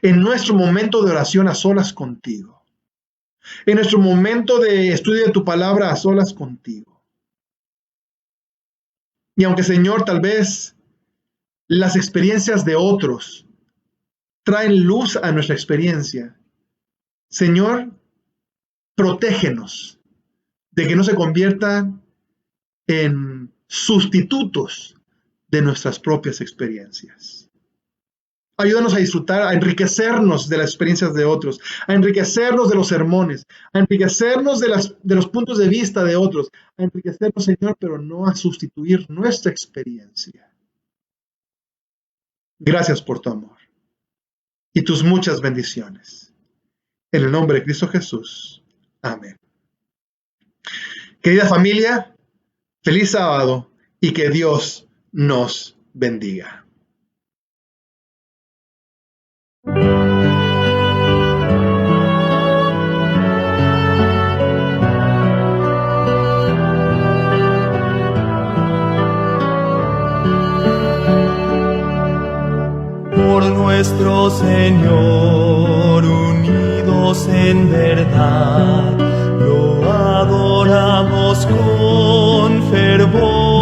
En nuestro momento de oración a solas contigo. En nuestro momento de estudio de tu palabra a solas contigo. Y aunque, Señor, tal vez las experiencias de otros traen luz a nuestra experiencia, Señor, protégenos de que no se conviertan en sustitutos de nuestras propias experiencias. Ayúdanos a disfrutar, a enriquecernos de las experiencias de otros, a enriquecernos de los sermones, a enriquecernos de los puntos de vista de otros, a enriquecernos, Señor, pero no a sustituir nuestra experiencia. Gracias por tu amor y tus muchas bendiciones. En el nombre de Cristo Jesús. Amén. Querida familia, feliz sábado y que Dios nos bendiga. Por nuestro Señor, unidos en verdad, lo adoramos con fervor.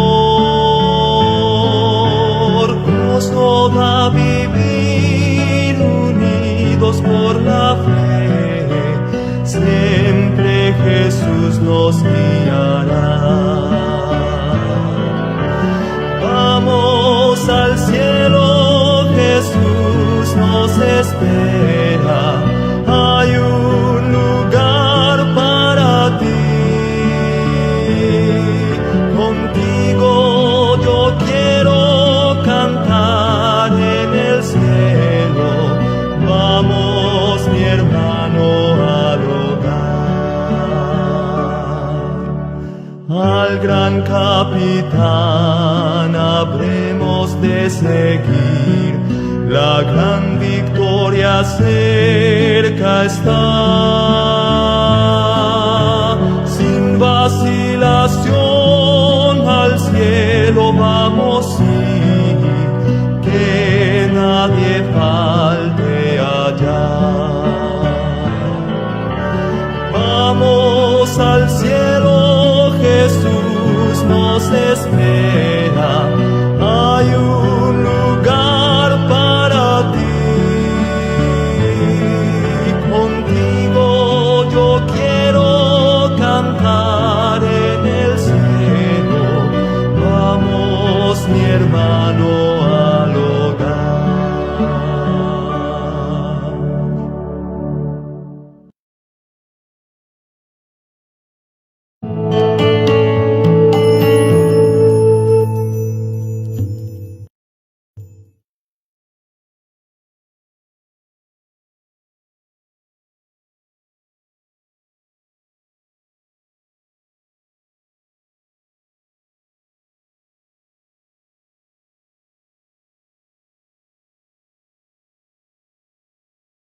Gozo da vivir unidos por la fe, siempre Jesús nos guiará. Vamos al cielo, Jesús nos espera, hay un lugar para ti. Contigo yo quiero cantar en el cielo, vamos mi hermano al hogar. Al gran capitán habremos de seguir, la gran victoria cerca está.